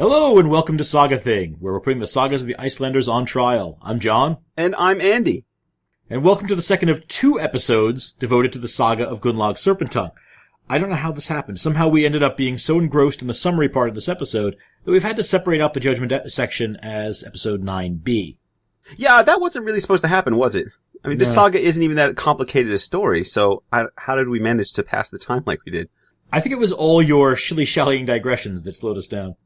Hello and welcome to Saga Thing, where we're putting the sagas of the Icelanders on trial. I'm John. And I'm Andy. And welcome to the second of 2 episodes devoted to the Saga of Gunnlaug Serpent-Tongue. I don't know how this happened. Somehow we ended up being so engrossed in the summary part of this episode that we've had to separate out the judgment section as episode 9b. Yeah, that wasn't really supposed to happen, was it? I mean, this saga isn't even that complicated a story, so how did we manage to pass the time like we did? I think it was all your shilly-shallying digressions that slowed us down.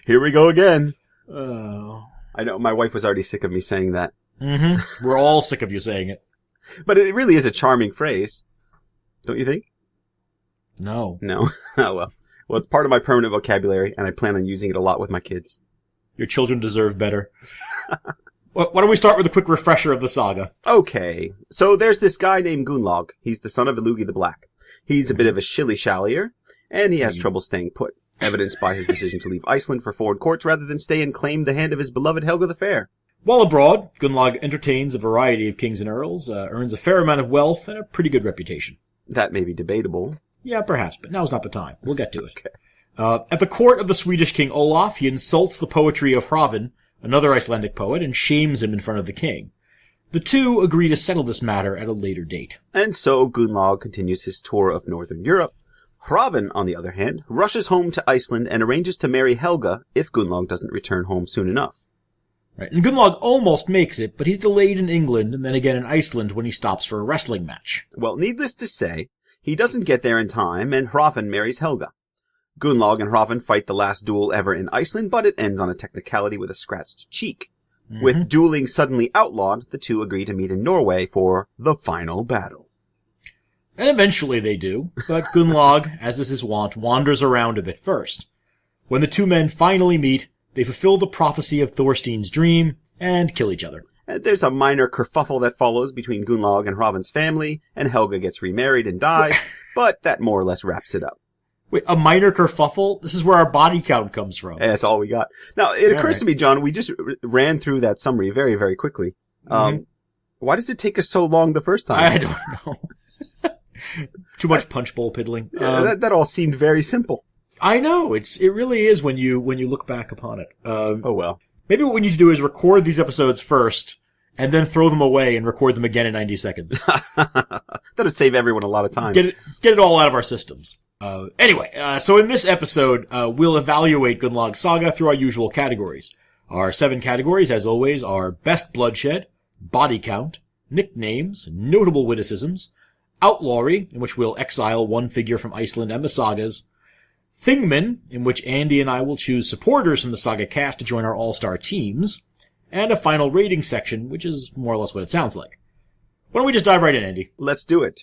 Here we go again. Oh. I know, my wife was already sick of me saying that. Mm-hmm. We're all sick of you saying it. But it really is a charming phrase. Don't you think? No. No? Oh, well. Well, it's part of my permanent vocabulary, and I plan on using it a lot with my kids. Your children deserve better. Why don't we start with a quick refresher of the saga? Okay. So there's this guy named Gunnlaug. He's the son of Illugi the Black. He's a bit of a shilly-shallyer, and he has trouble staying put, evidenced by his decision to leave Iceland for foreign courts rather than stay and claim the hand of his beloved Helga the Fair. While abroad, Gunnlaug entertains a variety of kings and earls, earns a fair amount of wealth, and a pretty good reputation. That may be debatable. Yeah, perhaps, but now's not the time. We'll get to it. Okay. At the court of the Swedish king Olaf, he insults the poetry of Hrafn, another Icelandic poet, and shames him in front of the king. The two agree to settle this matter at a later date. And so Gunnlaug continues his tour of northern Europe. Hrafn, on the other hand, rushes home to Iceland and arranges to marry Helga if Gunnlaug doesn't return home soon enough. Right, and Gunnlaug almost makes it, but he's delayed in England and then again in Iceland when he stops for a wrestling match. Well, needless to say, he doesn't get there in time, and Hrafn marries Helga. Gunnlaug and Hrafn fight the last duel ever in Iceland, but it ends on a technicality with a scratched cheek. Mm-hmm. With dueling suddenly outlawed, the two agree to meet in Norway for the final battle. And eventually they do, but Gunnlaug, as is his wont, wanders around a bit first. When the two men finally meet, they fulfill the prophecy of Thorstein's dream and kill each other. There's a minor kerfuffle that follows between Gunnlaug and Hrafn's family, and Helga gets remarried and dies, but that more or less wraps it up. Wait, a minor kerfuffle? This is where our body count comes from. That's all we got. Now, it occurs to me, John, we just ran through that summary very, very quickly. Why does it take us so long the first time? I don't know. Too much punch bowl piddling. That all seemed very simple. I know. It really is when you look back upon it. Oh well. Maybe what we need to do is record these episodes first, and then throw them away and record them again in 90 seconds. That'll save everyone a lot of time. Get it all out of our systems. Anyway, so in this episode, we'll evaluate Gunnlaug's saga through our usual categories. Our 7 categories, as always, are best bloodshed, body count, nicknames, notable witticisms, outlawry, in which we'll exile one figure from Iceland and the sagas, Thingman, in which Andy and I will choose supporters from the saga cast to join our all-star teams, and a final rating section, which is more or less what it sounds like. Why don't we just dive right in, Andy? Let's do it.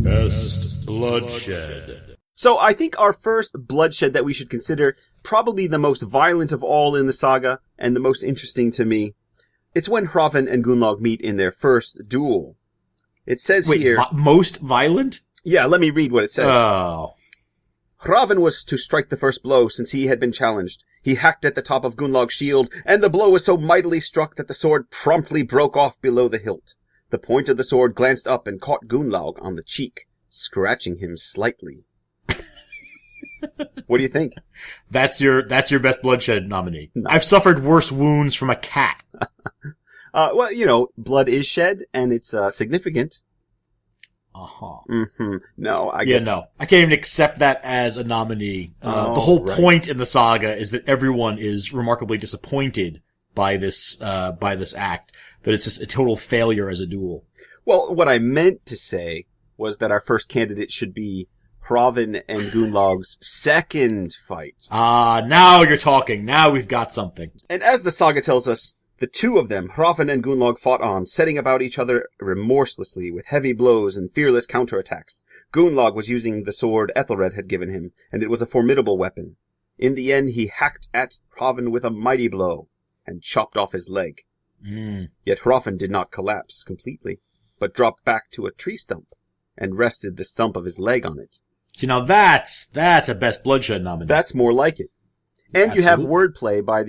Best bloodshed. So I think our first bloodshed that we should consider, probably the most violent of all in the saga, and the most interesting to me, it's when Hrafn and Gunnlaug meet in their first duel. It says here... most violent? Yeah, let me read what it says. Oh. Hrafn was to strike the first blow since he had been challenged. He hacked at the top of Gunnlaug's shield, and the blow was so mightily struck that the sword promptly broke off below the hilt. The point of the sword glanced up and caught Gunnlaug on the cheek, scratching him slightly. What do you think? That's your best bloodshed nominee. No. I've suffered worse wounds from a cat. Well, you know, blood is shed, and it's significant. Uh-huh. Mm-hmm. No, I guess... Yeah, no. I can't even accept that as a nominee. The whole point in the saga is that everyone is remarkably disappointed by this act. That it's just a total failure as a duel. Well, what I meant to say was that our first candidate should be Hrafn and Gunnlaug's second fight. Ah, now you're talking. Now we've got something. And as the saga tells us, the two of them, Hrafn and Gunnlaug, fought on, setting about each other remorselessly with heavy blows and fearless counterattacks. Gunnlaug was using the sword Ethelred had given him, and it was a formidable weapon. In the end, he hacked at Hrafn with a mighty blow and chopped off his leg. Yet Hrafn did not collapse completely, but dropped back to a tree stump and rested the stump of his leg on it. See, now that's a best bloodshed nominee. That's more like it. And Absolutely. You have wordplay by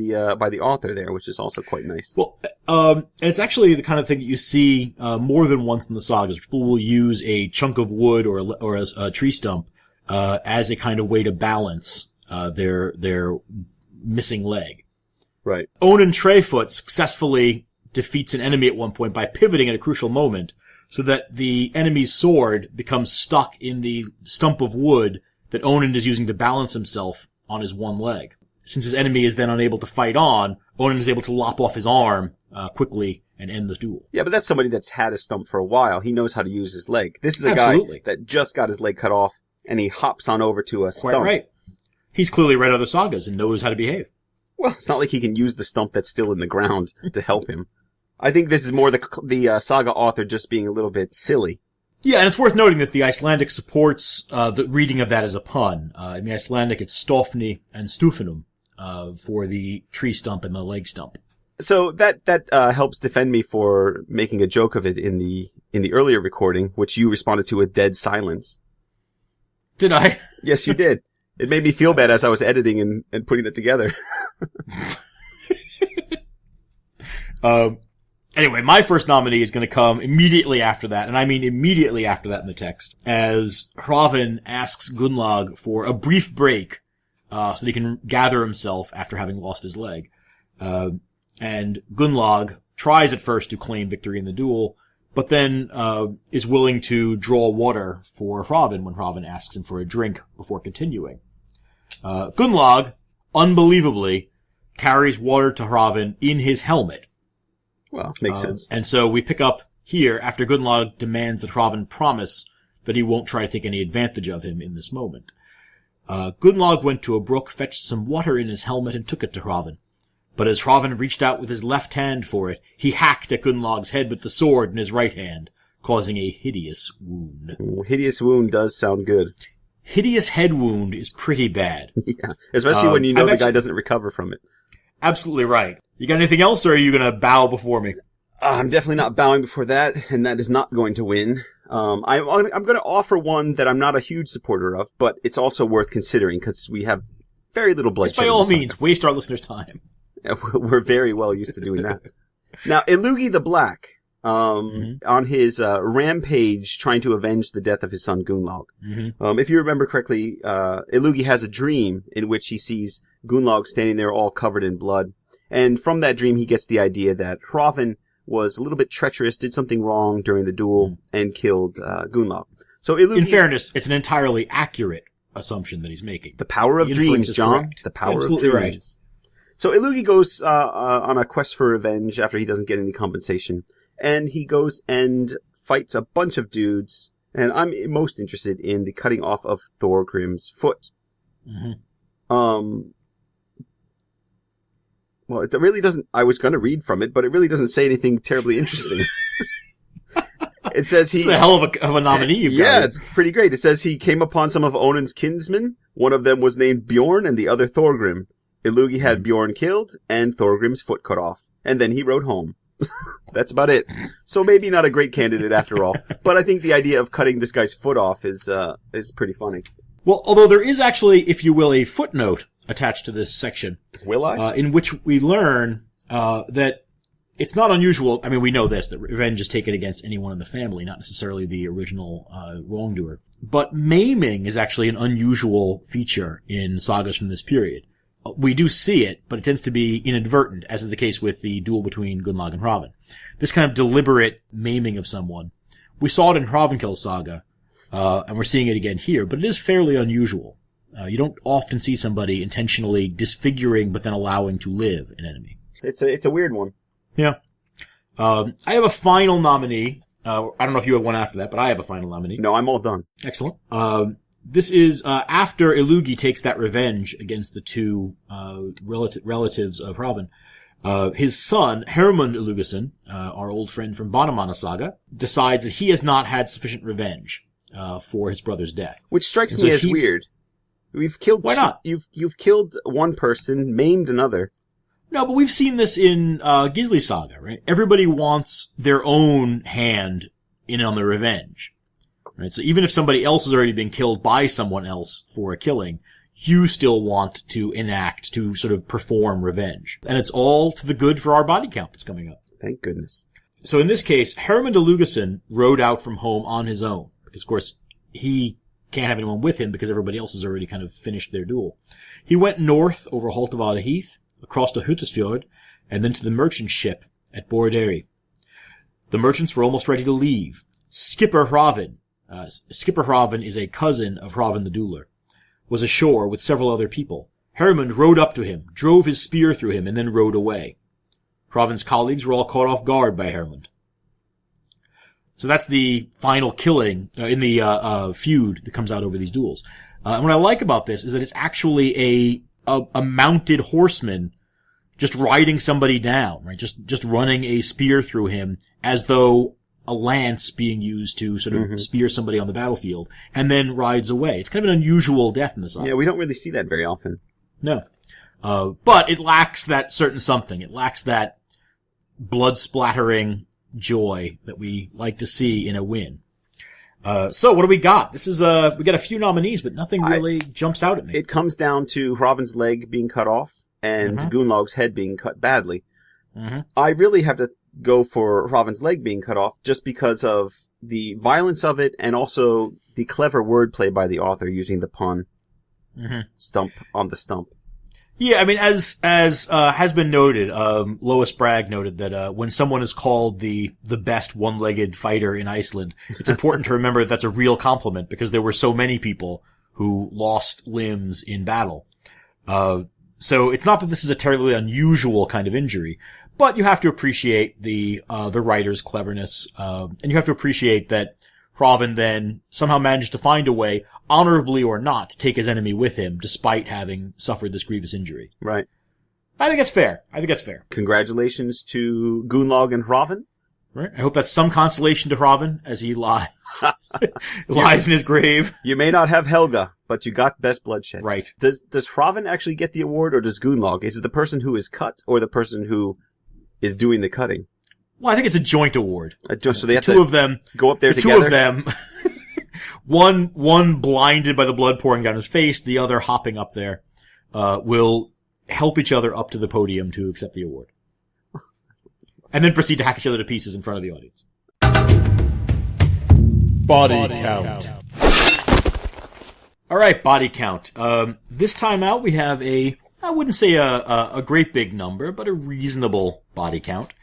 the author there, which is also quite nice. Well, and it's actually the kind of thing that you see more than once in the sagas. People will use a chunk of wood or a tree stump as a kind of way to balance, their missing leg. Right. Onan Treyfoot successfully defeats an enemy at one point by pivoting at a crucial moment so that the enemy's sword becomes stuck in the stump of wood that Onan is using to balance himself on his one leg. Since his enemy is then unable to fight on, Onan is able to lop off his arm quickly and end the duel. Yeah, but that's somebody that's had a stump for a while. He knows how to use his leg. This is a Absolutely. guy that just got his leg cut off, and he hops on over to a stump. Quite right. He's clearly read other sagas and knows how to behave. Well, it's not like he can use the stump that's still in the ground to help him. I think this is more the saga author just being a little bit silly. Yeah, and it's worth noting that the Icelandic supports the reading of that as a pun. In the Icelandic, it's stofni and stufinum for the tree stump and the leg stump. So that helps defend me for making a joke of it in the earlier recording, which you responded to with dead silence. Did I? Yes, you did. It made me feel bad as I was editing and putting it together. Anyway, my first nominee is going to come immediately after that, and I mean immediately after that in the text, as Hrafn asks Gunnlaug for a brief break, so that he can gather himself after having lost his leg. And Gunnlaug tries at first to claim victory in the duel, but then, is willing to draw water for Hrafn when Hrafn asks him for a drink before continuing. Gunnlaug, unbelievably, carries water to Hrafn in his helmet. Well, makes sense. And so we pick up here after Gunnlaug demands that Hrafn promise that he won't try to take any advantage of him in this moment. Gunnlaug went to a brook, fetched some water in his helmet, and took it to Hrafn. But as Hrafn reached out with his left hand for it, he hacked at Gunnlaug's head with the sword in his right hand, causing a hideous wound. Ooh, hideous wound does sound good. Hideous head wound is pretty bad. Yeah, especially when you know the guy doesn't recover from it. Absolutely right. You got anything else, or are you going to bow before me? I'm definitely not bowing before that, and that is not going to win. I'm going to offer one that I'm not a huge supporter of, but it's also worth considering because we have very little bloodshed. By all means, waste our listeners' time. We're very well used to doing that. Now, Illugi the Black, on his rampage trying to avenge the death of his son Gunnlaug. If you remember correctly, Illugi has a dream in which he sees Gunnlaug standing there all covered in blood. And from that dream, he gets the idea that Hrafn was a little bit treacherous, did something wrong during the duel, and killed Gunnlaug. So Illugi, in fairness, it's an entirely accurate assumption that he's making. The power of dreams, John. Correct. The power Absolutely of dreams. Right. So Illugi goes on a quest for revenge after he doesn't get any compensation. And he goes and fights a bunch of dudes. And I'm most interested in the cutting off of Thorgrim's foot. Well, it really doesn't... I was going to read from it, but it really doesn't say anything terribly interesting. It says he... It's a hell of a nominee you've got. Yeah, it's pretty great. It says he came upon some of Onan's kinsmen. One of them was named Bjorn and the other Thorgrim. Illugi had Bjorn killed and Thorgrim's foot cut off. And then he rode home. That's about it. So maybe not a great candidate after all. But I think the idea of cutting this guy's foot off is pretty funny. Well, although there is actually, if you will, a footnote attached to this section. Will I? In which we learn that it's not unusual. I mean, we know this, that revenge is taken against anyone in the family, not necessarily the original wrongdoer. But maiming is actually an unusual feature in sagas from this period. We do see it, but it tends to be inadvertent, as is the case with the duel between Gunnlaug and Hrafn. This kind of deliberate maiming of someone. We saw it in Hrafnkell's saga, and we're seeing it again here, but it is fairly unusual. You don't often see somebody intentionally disfiguring but then allowing to live an enemy. It's a weird one. Yeah. I have a final nominee. I don't know if you have one after that, but I have a final nominee. No, I'm all done. Excellent. This is after Illugi takes that revenge against the two relatives of Hrafn. His son, Hermund Illugason, our old friend from Bonamana Saga, decides that he has not had sufficient revenge for his brother's death. Which strikes me as weird. We've killed... Why not? You've killed one person, maimed another. No, but we've seen this in Gisli Saga, right? Everybody wants their own hand in on the revenge. Right? So even if somebody else has already been killed by someone else for a killing, you still want to enact, to sort of perform revenge. And it's all to the good for our body count that's coming up. Thank goodness. So in this case, Hermund Illugason rode out from home on his own. Because, of course, he can't have anyone with him because everybody else has already kind of finished their duel. He went north over Holtavada Heath, across to Huttisfjord, and then to the merchant ship at Borderi. The merchants were almost ready to leave. Skipper Hrafn is a cousin of Hrafn the Dueler, was ashore with several other people. Hermund rode up to him, drove his spear through him, and then rode away. Hrafn's colleagues were all caught off guard by Hermund. So that's the final killing in the feud that comes out over these duels. And what I like about this is that it's actually a mounted horseman just riding somebody down, right? Just running a spear through him as though a lance being used to sort of spear somebody on the battlefield, and then rides away. It's kind of an unusual death in the saga. Yeah, we don't really see that very often. No. But it lacks that certain something. It lacks that blood-splattering joy that we like to see in a win. So what do we got? This is, we got a few nominees, but nothing really jumps out at me. It comes down to Hrafn's leg being cut off and Gunnlaug's head being cut badly. I really have to go for Hrafn's leg being cut off just because of the violence of it and also the clever wordplay by the author using the pun stump on the stump. Yeah, I mean, as has been noted, Lois Bragg noted that, when someone is called the best one-legged fighter in Iceland, it's important to remember that that's a real compliment because there were so many people who lost limbs in battle. So it's not that this is a terribly unusual kind of injury, but you have to appreciate the writer's cleverness, and you have to appreciate that Hrafn then somehow managed to find a way, honorably or not, to take his enemy with him, despite having suffered this grievous injury. Right. I think that's fair. Congratulations to Gunnlaug and Hrafn. Right. I hope that's some consolation to Hrafn as he lies in his grave. You may not have Helga, but you got best bloodshed. Right. Does Hrafn actually get the award, or does Gunnlaug? Is it the person who is cut, or the person who is doing the cutting? Well, I think it's a joint award. So they have two of them go up there the together. Two of them, one blinded by the blood pouring down his face, the other hopping up there, will help each other up to the podium to accept the award, and then proceed to hack each other to pieces in front of the audience. Body count. All right, body count. This time out, we have I wouldn't say a great big number, but a reasonable body count.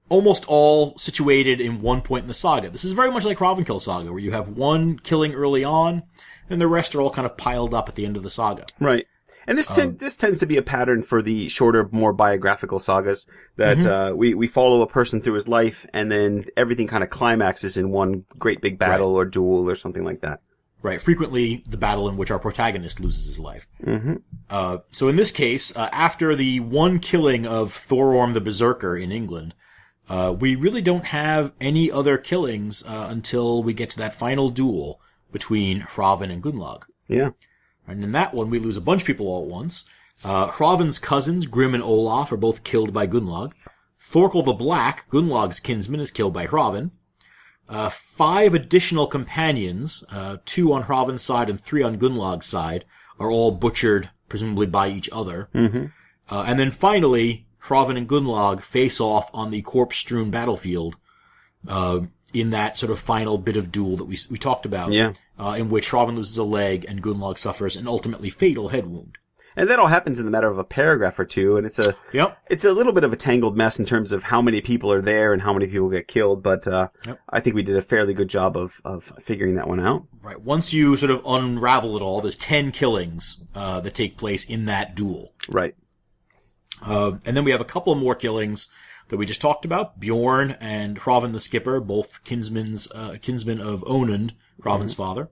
Almost all situated in one point in the saga. This is very much like Hrafnkill Saga, where you have one killing early on, and the rest are all kind of piled up at the end of the saga. Right. And this tends to be a pattern for the shorter, more biographical sagas, that we follow a person through his life, and then everything kind of climaxes in one great big battle or duel or something like that. Right. Frequently the battle in which our protagonist loses his life. So in this case, after the one killing of Thororm the Berserker in England, we really don't have any other killings until we get to that final duel between Hrafn and Gunnlaug. Yeah. And in that one, we lose a bunch of people all at once. Hrafn's cousins, Grim and Olaf, are both killed by Gunnlaug. Thorkel the Black, Gunnlaug's kinsman, is killed by Hrafn. 5 additional companions, 2 on Hrafn's side and 3 on Gunnlaug's side, are all butchered, presumably by each other. And then finally, Hrafn and Gunnlaug face off on the corpse-strewn battlefield, in that sort of final bit of duel that we talked about. Yeah. In which Hrafn loses a leg and Gunnlaug suffers an ultimately fatal head wound. And that all happens in the matter of a paragraph or two, and it's a little bit of a tangled mess in terms of how many people are there and how many people get killed, but I think we did a fairly good job of figuring that one out. Right. Once you sort of unravel it all, there's 10 killings that take place in that duel. Right. And then we have a couple more killings that we just talked about. Bjorn and Hrafn the Skipper, both kinsmen of Onund, Hrafn's father.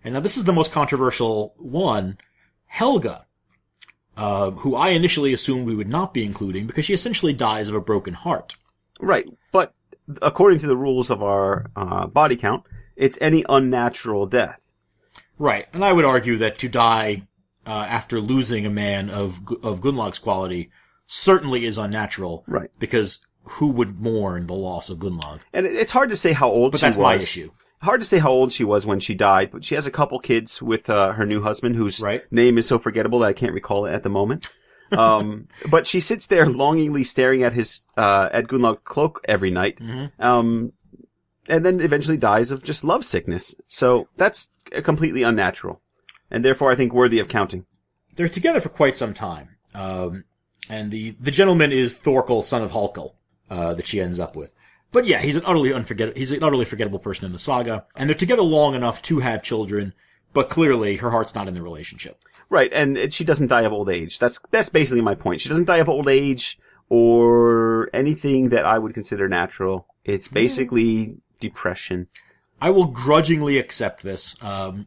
And now this is the most controversial one, Helga, who I initially assumed we would not be including because she essentially dies of a broken heart. Right. But according to the rules of our body count, it's any unnatural death. Right. And I would argue that to die after losing a man of Gunnlaug's quality certainly is unnatural. Right. Because who would mourn the loss of Gunnlaug? And it's hard to say how old she was. But that's my issue. Hard to say how old she was when she died, but she has a couple kids with her new husband, whose name is so forgettable that I can't recall it at the moment. But she sits there longingly staring at his at Gunnlaug's cloak every night. and then eventually dies of just love sickness. So that's completely unnatural, and therefore I think worthy of counting. They're together for quite some time. And the gentleman is Thorkel, son of Halkel, that she ends up with. But yeah, he's an utterly forgettable person in the saga, and they're together long enough to have children, but clearly her heart's not in the relationship. Right, and she doesn't die of old age. That's basically my point. She doesn't die of old age or anything that I would consider natural. It's basically depression. I will grudgingly accept this,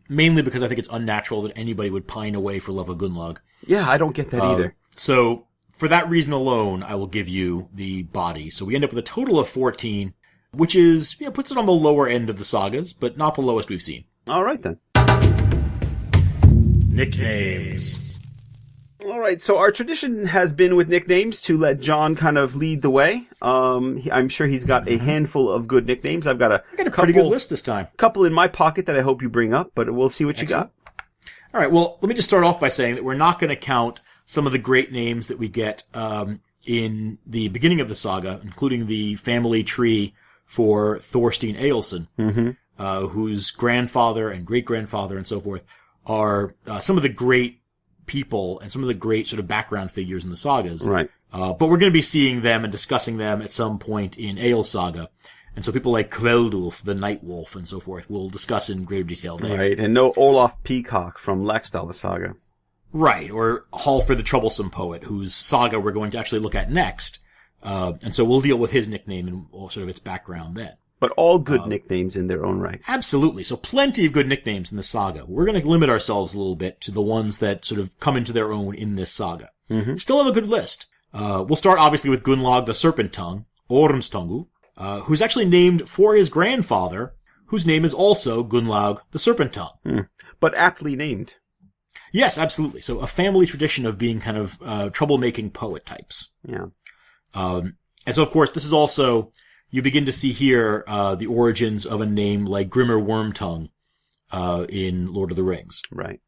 mainly because I think it's unnatural that anybody would pine away for love of Gunnlaug. Yeah, I don't get that either. So, for that reason alone, I will give you the body. So we end up with a total of 14, which is, puts it on the lower end of the sagas, but not the lowest we've seen. All right, then. Nicknames. All right, so our tradition has been with nicknames to let John kind of lead the way. I'm sure he's got a handful of good nicknames. I've got a pretty good list this time. Couple in my pocket that I hope you bring up, but we'll see what you got. All right, well, let me just start off by saying that we're not going to count some of the great names that we get in the beginning of the saga, including the family tree for Thorstein Egilson, whose grandfather and great-grandfather and so forth are some of the great people and some of the great sort of background figures in the sagas. Right. But we're going to be seeing them and discussing them at some point in Egil's saga. And so people like Kveldulf, the Night Wolf, and so forth, we'll discuss in greater detail there. Right, and no Olaf Peacock from Laxdal the Saga. Right, or Halford the Troublesome Poet, whose saga we're going to actually look at next. And so we'll deal with his nickname and sort of its background then. But all good nicknames in their own right. Absolutely. So plenty of good nicknames in the saga. We're going to limit ourselves a little bit to the ones that sort of come into their own in this saga. Still have a good list. We'll start obviously with Gunnlaug the Serpent-Tongue, Ormstungu, who's actually named for his grandfather, whose name is also Gunnlaug the Serpent-Tongue. But aptly named. Yes, absolutely. So a family tradition of being kind of troublemaking poet types. Yeah. And so, of course, this is also, you begin to see here the origins of a name like Grimmer Wormtongue in Lord of the Rings. Right.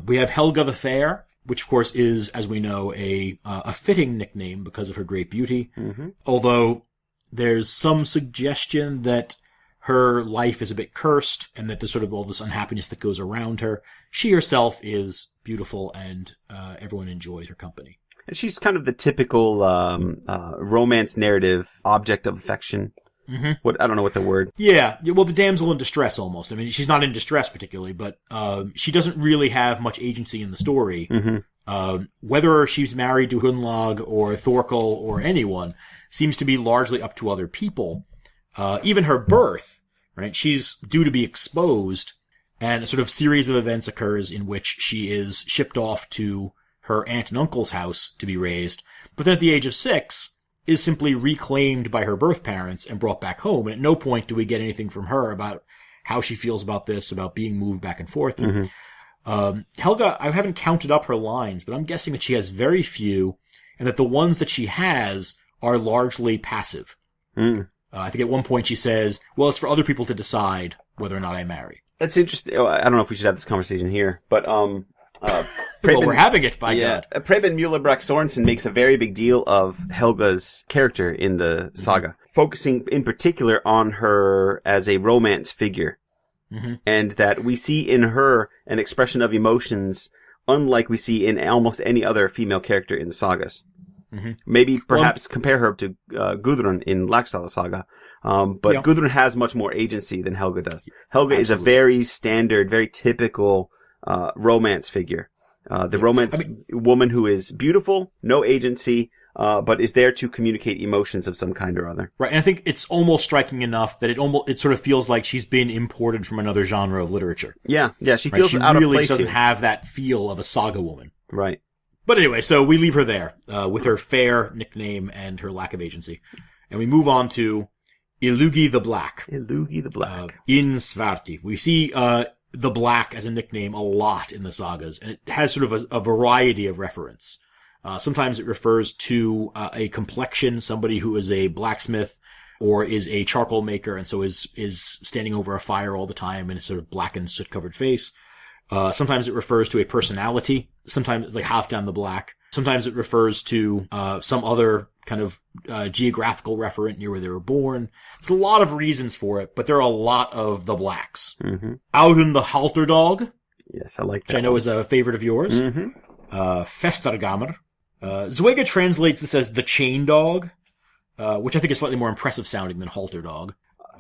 We have Helga the Fair, which, of course, is, as we know, a fitting nickname because of her great beauty. Although there's some suggestion that her life is a bit cursed and that there's sort of all this unhappiness that goes around her. She herself is beautiful and everyone enjoys her company. And she's kind of the typical romance narrative object of affection. What I don't know what the word. Yeah, well, the damsel in distress almost. I mean, she's not in distress particularly, but she doesn't really have much agency in the story. Whether she's married to Gunnlaug or Thorkel or anyone seems to be largely up to other people. Even her birth, right? She's due to be exposed, and a sort of series of events occurs in which she is shipped off to her aunt and uncle's house to be raised, but then at the age of 6 is simply reclaimed by her birth parents and brought back home, and at no point do we get anything from her about how she feels about this, about being moved back and forth. Helga, I haven't counted up her lines, but I'm guessing that she has very few, and that the ones that she has are largely passive. I think at one point she says, well, it's for other people to decide whether or not I marry. That's interesting. I don't know if we should have this conversation here, but well, we're having it, by God. Preben Muhlenbrecht Sorensen makes a very big deal of Helga's character in the saga, focusing in particular on her as a romance figure. And that we see in her an expression of emotions unlike we see in almost any other female character in the sagas. Maybe perhaps compare her to Gudrun in Laxdal Saga. But Gudrun has much more agency than Helga does. Helga is a very standard, very typical romance figure. The romance woman who is beautiful, no agency, but is there to communicate emotions of some kind or other. Right, and I think it's almost striking enough that it sort of feels like she's been imported from another genre of literature. Yeah, she feels out of place. She really doesn't have that feel of a saga woman. Right. But anyway, so we leave her there, with her fair nickname and her lack of agency. And we move on to Illugi the Black. Illugi the Black. In Svarti. We see, the Black as a nickname a lot in the sagas, and it has sort of a variety of reference. Sometimes it refers to, a complexion, somebody who is a blacksmith or is a charcoal maker and so is standing over a fire all the time in a sort of blackened, soot-covered face. Sometimes it refers to a personality, sometimes like Halfdan the Black. Sometimes it refers to some other kind of geographical referent near where they were born. There's a lot of reasons for it, but there are a lot of the blacks. Mm-hmm. Audun the halter dog. Yes, I like that. Which I know is a favorite of yours. Mm-hmm. Festergamer. Zwega translates this as the chain dog, which I think is slightly more impressive sounding than halter dog.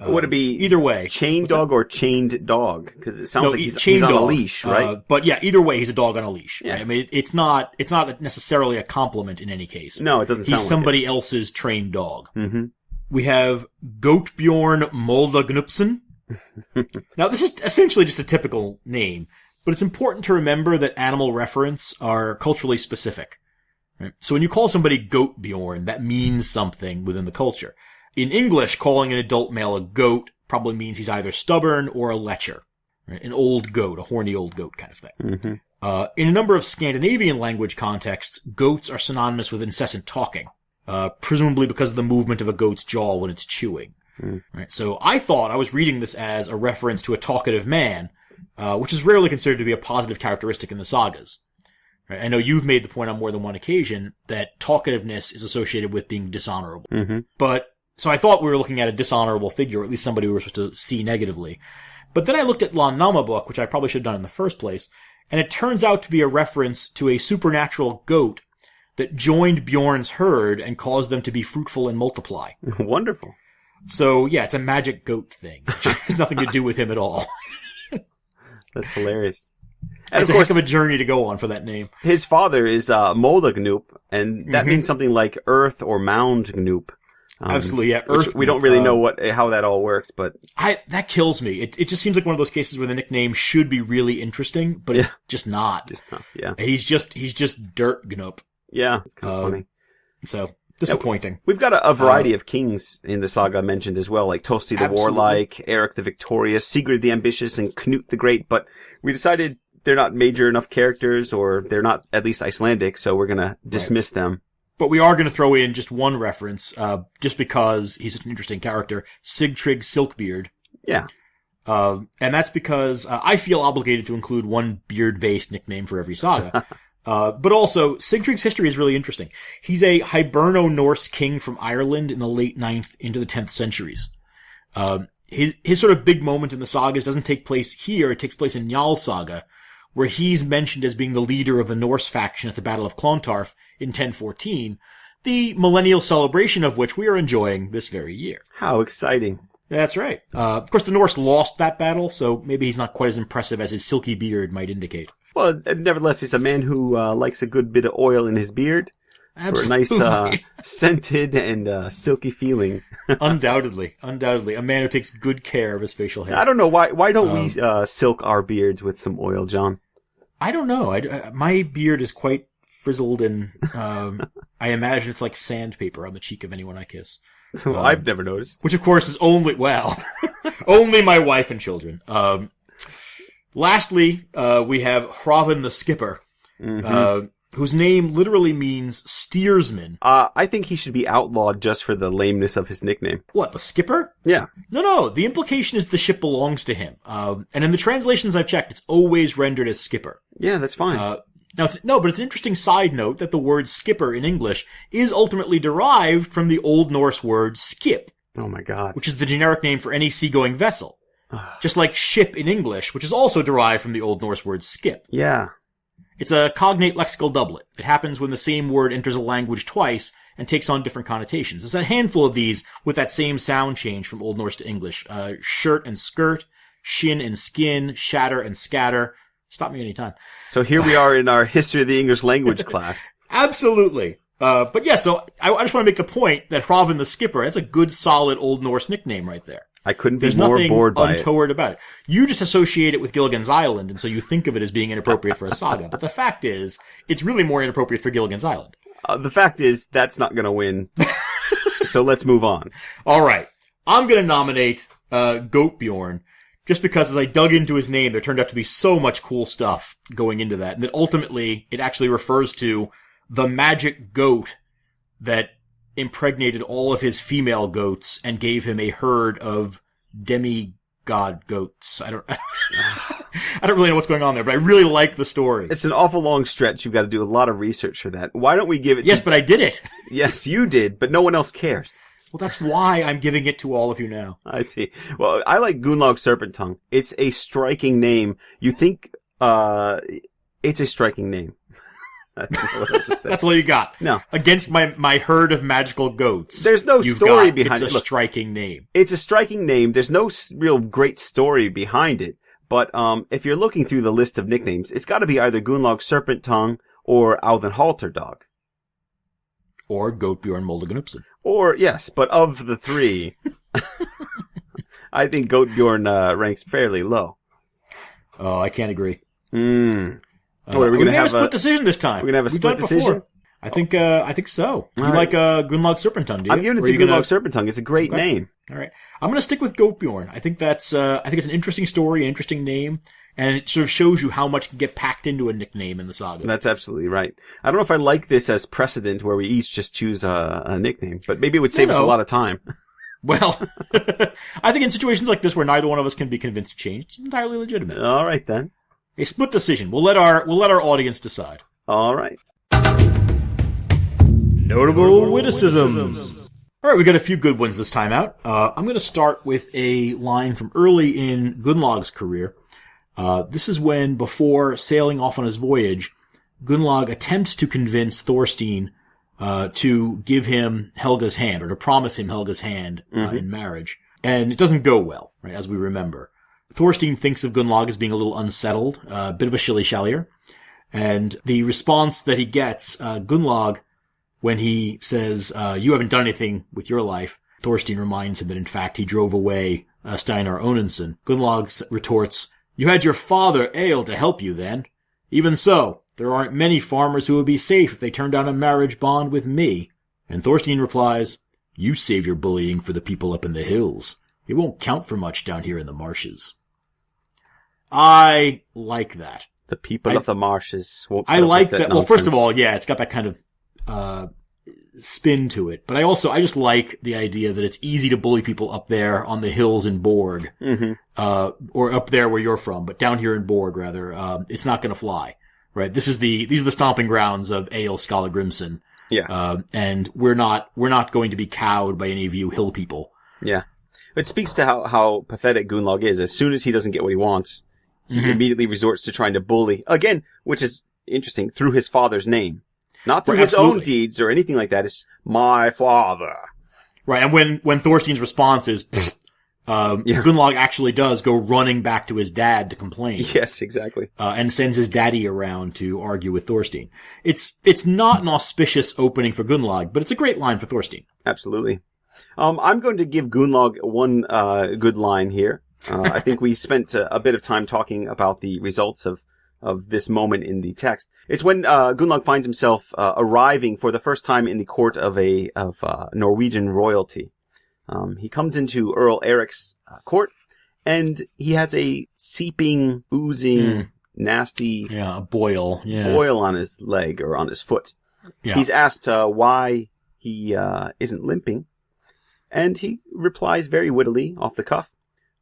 Would it be either way chain dog or chained dog? Because it sounds like he's on dog, a leash, right? But yeah, either way, he's a dog on a leash. Yeah. Right? I mean, it's not necessarily a compliment in any case. No, it doesn't sound He's like somebody else's trained dog. Mm-hmm. We have Goatbjorn Moldagnupsen. Now, this is essentially just a typical name, but it's important to remember that animal reference are culturally specific. Right? So when you call somebody Goatbjorn, that means something within the culture. In English, calling an adult male a goat probably means he's either stubborn or a lecher. Right? An old goat, a horny old goat kind of thing. Mm-hmm. In a number of Scandinavian language contexts, goats are synonymous with incessant talking, presumably because of the movement of a goat's jaw when it's chewing. Mm. Right? So I thought I was reading this as a reference to a talkative man, which is rarely considered to be a positive characteristic in the sagas. Right? I know you've made the point on more than one occasion that talkativeness is associated with being dishonorable. Mm-hmm. So I thought we were looking at a dishonorable figure, or at least somebody we were supposed to see negatively. But then I looked at Lon Nama book, which I probably should have done in the first place, and it turns out to be a reference to a supernatural goat that joined Bjorn's herd and caused them to be fruitful and multiply. Wonderful. So yeah, it's a magic goat thing. Which has nothing to do with him at all. That's hilarious. And It's a heck of a journey to go on for that name. His father is Moldagnoop, and that means something like earth or mound gnoop. Absolutely, yeah. Earth. We don't really know how that all works, but that kills me. It just seems like one of those cases where the nickname should be really interesting, but it's just not. Yeah. He's just dirt gnup. Yeah, it's kind of funny. So disappointing. We've got a variety of kings in the saga mentioned as well, like Tosti the Warlike, Eric the Victorious, Sigurd the Ambitious, and Knut the Great. But we decided they're not major enough characters, or they're not at least Icelandic, so we're gonna dismiss them. But we are going to throw in just one reference, just because he's such an interesting character, Sigtryg Silkbeard. Yeah. And that's because I feel obligated to include one beard-based nickname for every saga. But also, Sigtryg's history is really interesting. He's a Hiberno-Norse king from Ireland in the late 9th into the 10th centuries. His sort of big moment in the sagas doesn't take place here, it takes place in Njal's saga, where he's mentioned as being the leader of the Norse faction at the Battle of Clontarf in 1014, the millennial celebration of which we are enjoying this very year. How exciting. That's right. Of course, the Norse lost that battle, so maybe he's not quite as impressive as his silky beard might indicate. Well, nevertheless, he's a man who likes a good bit of oil in his beard. Absolutely. For a nice, scented and silky feeling. Undoubtedly. A man who takes good care of his facial hair. I don't know, why don't we silk our beards with some oil, John? I don't know. My beard is quite frizzled and I imagine it's like sandpaper on the cheek of anyone I kiss. I've never noticed. Which, of course, is only my wife and children. Lastly, we have Hrafn the Skipper, whose name literally means steersman. I think he should be outlawed just for the lameness of his nickname. What, the skipper? Yeah. No. The implication is the ship belongs to him. And in the translations I've checked, it's always rendered as skipper. Yeah, that's fine. But it's an interesting side note that the word skipper in English is ultimately derived from the Old Norse word skip. Oh my god. Which is the generic name for any seagoing vessel. Just like ship in English, which is also derived from the Old Norse word skip. Yeah. It's a cognate lexical doublet. It happens when the same word enters a language twice and takes on different connotations. There's a handful of these with that same sound change from Old Norse to English. Shirt and skirt, shin and skin, shatter and scatter. Stop me anytime. So here we are in our History of the English Language class. Absolutely. But yeah, so I just want to make the point that Hrafn the Skipper, that's a good solid Old Norse nickname right there. I couldn't be more bored by it. There's nothing untoward about it. You just associate it with Gilligan's Island, and so you think of it as being inappropriate for a saga. But the fact is, it's really more inappropriate for Gilligan's Island. The fact is, that's not going to win. So let's move on. All right. I'm going to nominate Goatbjorn, just because as I dug into his name, there turned out to be so much cool stuff going into that, and that ultimately it actually refers to the magic goat that impregnated all of his female goats and gave him a herd of demigod goats. I don't I don't really know what's going on there, but I really like the story. It's an awful long stretch. You've got to do a lot of research for that. Why don't we give it Yes, but I did it. Yes, you did, but no one else cares. Well, that's why I'm giving it to all of you now. I see. Well, I like Gunnlaug Serpent-Tongue. It's a striking name. You think, it's a striking name. That's all you got. No. Against my herd of magical goats. There's no story behind it. It's a striking name. It's a striking name. There's no real great story behind it. But, if you're looking through the list of nicknames, it's gotta be either Gunnlaug Serpent-Tongue or Halterdog. Or Goatbjorn Moldegnupsen. Or, yes, but of the three, I think Goatbjorn, ranks fairly low. Oh, I can't agree. Oh, are we going to have a split decision this time? We're going to have a split decision? I think so. You like Gunnlaug Serpent-Tongue, do you? I'm giving it to Gunnlaug Serpent-Tongue. It's a great name. All right. I'm going to stick with Goatbjorn. I think it's an interesting story, an interesting name, and it sort of shows you how much can get packed into a nickname in the saga. That's absolutely right. I don't know if I like this as precedent where we each just choose a nickname, but maybe it would save us a lot of time. Well, I think in situations like this where neither one of us can be convinced to change, it's entirely legitimate. All right then. A split decision. We'll let our audience decide. All right. Notable witticisms. All right, we got a few good ones this time out. I'm going to start with a line from early in Gunnlaug's career. This is when, before sailing off on his voyage, Gunnlaug attempts to convince Thorstein to give him Helga's hand, or to promise him Helga's hand in marriage. And it doesn't go well, right, as we remember. Thorstein thinks of Gunnlaug as being a little unsettled, a bit of a shilly-shallier. And the response that he gets, Gunnlaug, when he says, you haven't done anything with your life, Thorstein reminds him that in fact he drove away Steinar Onundsson. Gunnlaug retorts, you had your father Egil to help you then. Even so, there aren't many farmers who would be safe if they turned down a marriage bond with me. And Thorstein replies, you save your bullying for the people up in the hills. It won't count for much down here in the marshes. I like that. The people of the marshes won't I like that. Nonsense. Well, first of all, yeah, it's got that kind of spin to it. But I just like the idea that it's easy to bully people up there on the hills in Borg, or up there where you're from, but down here in Borg, rather, it's not going to fly, right? These are the stomping grounds of Egil Skallagrimsson. Yeah. And we're not going to be cowed by any of you hill people. Yeah. It speaks to how pathetic Gunnlaug is. As soon as he doesn't get what he wants, he immediately resorts to trying to bully. Again, which is interesting, through his father's name. Not through his own deeds or anything like that. It's my father. Right, and when Thorstein's response is, Gunnlaug actually does go running back to his dad to complain. Yes, exactly. And sends his daddy around to argue with Thorstein. It's not an auspicious opening for Gunnlaug, but it's a great line for Thorstein. Absolutely. I'm going to give Gunnlaug one good line here. I think we spent a bit of time talking about the results of this moment in the text. It's when Gunnlaug finds himself arriving for the first time in the court of Norwegian royalty. He comes into Earl Eric's court, and he has a seeping, oozing, nasty boil on his leg or on his foot. Yeah. He's asked why he isn't limping, and he replies very wittily off the cuff,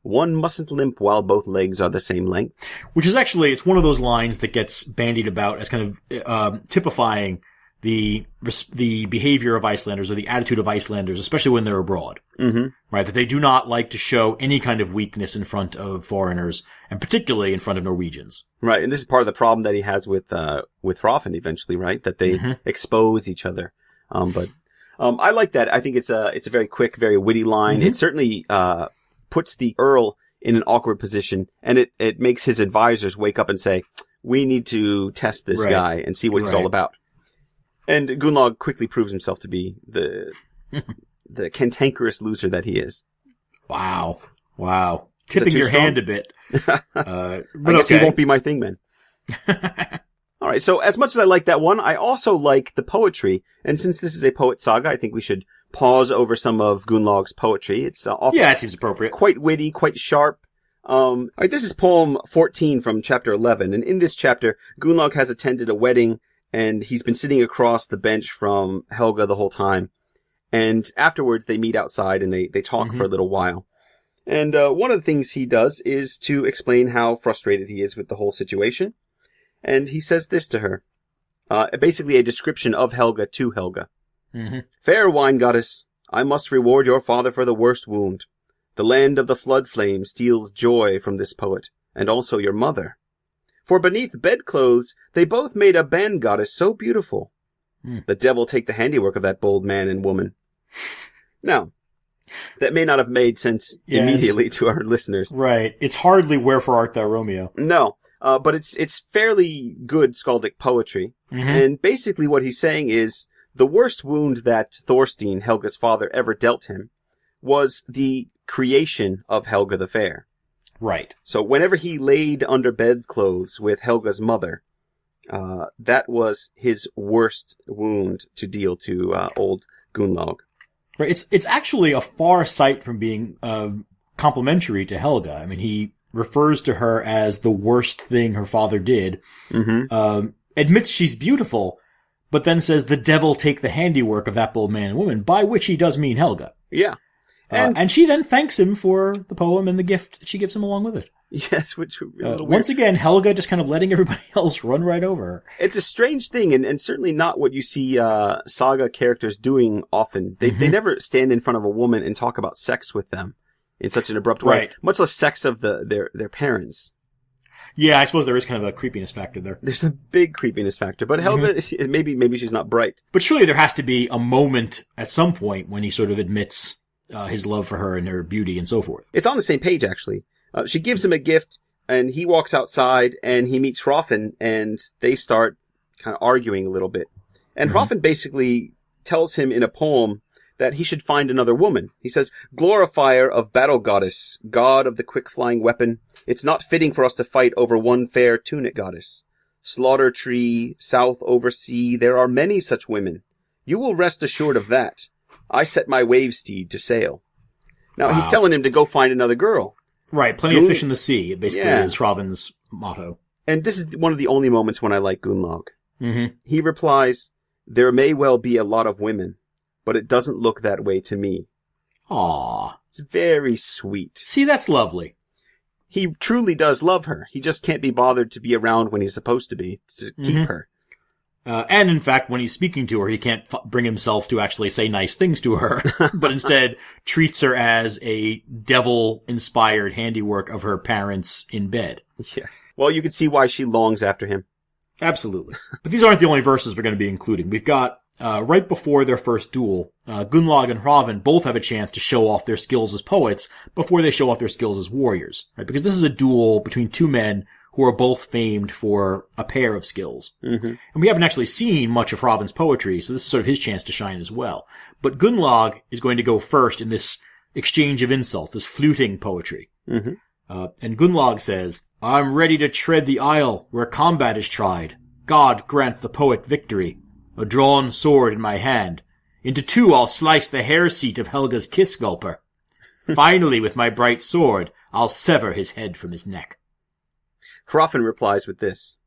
one mustn't limp while both legs are the same length. Which is actually, it's one of those lines that gets bandied about as kind of typifying the behavior of Icelanders, or the attitude of Icelanders, especially when they're abroad. Mm-hmm. Right? That they do not like to show any kind of weakness in front of foreigners, and particularly in front of Norwegians. Right, and this is part of the problem that he has with Hrafn eventually, right? That they expose each other. But I like that. I think it's a very quick, very witty line. It certainly puts the Earl in an awkward position, and it makes his advisors wake up and say, we need to test this guy and see what he's all about. And Gunnlaug quickly proves himself to be the cantankerous loser that he is. Wow. Tipping your hand a bit. But I guess he won't be my Thingman. All right, so as much as I like that one, I also like the poetry. And since this is a poet saga, I think we should pause over some of Gunnlaug's poetry. It's often it seems appropriate. Quite witty, quite sharp. All right, this is poem 14 from chapter 11. And in this chapter, Gunnlaug has attended a wedding, and he's been sitting across the bench from Helga the whole time. And afterwards, they meet outside and they talk for a little while. And one of the things he does is to explain how frustrated he is with the whole situation. And he says this to her. Basically a description of Helga to Helga. Mm-hmm. Fair wine goddess, I must reward your father for the worst wound. The land of the flood flame steals joy from this poet, and also your mother. For beneath bedclothes they both made a band goddess so beautiful. The devil take the handiwork of that bold man and woman. Now, that may not have made sense immediately to our listeners. Right. It's hardly Wherefore Art Thou, Romeo. No, but it's fairly good skaldic poetry. Mm-hmm. And basically what he's saying is the worst wound that Thorstein, Helga's father, ever dealt him was the creation of Helga the Fair. Right. So whenever he laid under bedclothes with Helga's mother, that was his worst wound to deal to old Gunnlaug. Right. It's actually a far sight from being complimentary to Helga. I mean, he refers to her as the worst thing her father did, admits she's beautiful, but then says the devil take the handiwork of that bold man and woman, by which he does mean Helga. Yeah. And she then thanks him for the poem and the gift that she gives him along with it. Yes, which once again, Helga just kind of letting everybody else run right over her. It's a strange thing, and certainly not what you see Saga characters doing often. They never stand in front of a woman and talk about sex with them in such an abrupt way. Right. Much less sex of their parents. Yeah, I suppose there is kind of a creepiness factor there. There's a big creepiness factor, but Helga, maybe she's not bright. But surely there has to be a moment at some point when he sort of admits his love for her and her beauty and so forth. It's on the same page, actually. She gives him a gift, and he walks outside, and he meets Hrafn, and they start kind of arguing a little bit. And Hrafn basically tells him in a poem that he should find another woman. He says, "Glorifier of battle goddess, god of the quick-flying weapon, it's not fitting for us to fight over one fair tunic goddess. Slaughter tree, south over sea, there are many such women. You will rest assured of that. I set my wave steed to sail." Now, he's telling him to go find another girl. Right, plenty of fish in the sea, basically, is Hrafn's motto. And this is one of the only moments when I like Gunnlaug. Mm-hmm. He replies, "There may well be a lot of women, but it doesn't look that way to me." Aww. It's very sweet. See, that's lovely. He truly does love her. He just can't be bothered to be around when he's supposed to be, to keep her. And in fact, when he's speaking to her, he can't bring himself to actually say nice things to her, but instead treats her as a devil-inspired handiwork of her parents in bed. Yes. Well, you can see why she longs after him. Absolutely. But these aren't the only verses we're going to be including. We've got, right before their first duel, Gunnlaug and Hrafn both have a chance to show off their skills as poets before they show off their skills as warriors, right? Because this is a duel between two men who are both famed for a pair of skills. Mm-hmm. And we haven't actually seen much of Hrafn's poetry, so this is sort of his chance to shine as well. But Gunnlaug is going to go first in this exchange of insults, this fluting poetry. Mm-hmm. And Gunnlaug says, "I'm ready to tread the isle where combat is tried. God grant the poet victory. A drawn sword in my hand. Into two I'll slice the hair seat of Helga's kiss gulper. Finally, with my bright sword, I'll sever his head from his neck." Hrafn replies with this,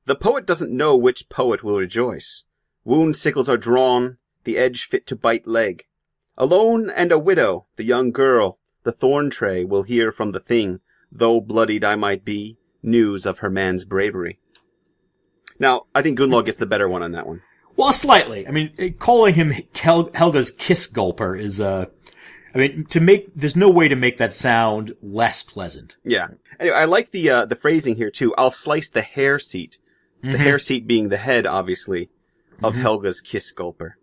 "The poet doesn't know which poet will rejoice. Wound sickles are drawn, the edge fit to bite leg. Alone and a widow, the young girl, the thorn tray will hear from the thing, though bloodied I might be, news of her man's bravery." Now, I think Gunnlaug gets the better one on that one. Well, slightly. I mean, calling him Helga's kiss gulper is, there's no way to make that sound less pleasant. Yeah. Anyway, I like the phrasing here too. I'll slice the hair seat. The hair seat being the head, obviously, of Helga's kiss gulper.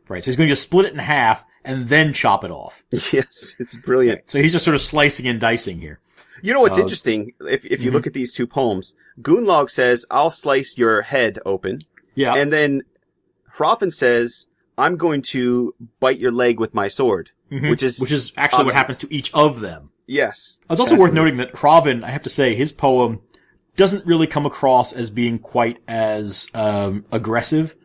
Right. So he's going to split it in half and then chop it off. Yes, it's brilliant. Right. So he's just sort of slicing and dicing here. You know what's interesting? If you look at these two poems, Gunnlaug says, "I'll slice your head open." Yeah. And then Hrafn says, "I'm going to bite your leg with my sword." Which is actually what happens to each of them. Yes. It's also worth noting that Hrafn, I have to say, his poem doesn't really come across as being quite as aggressive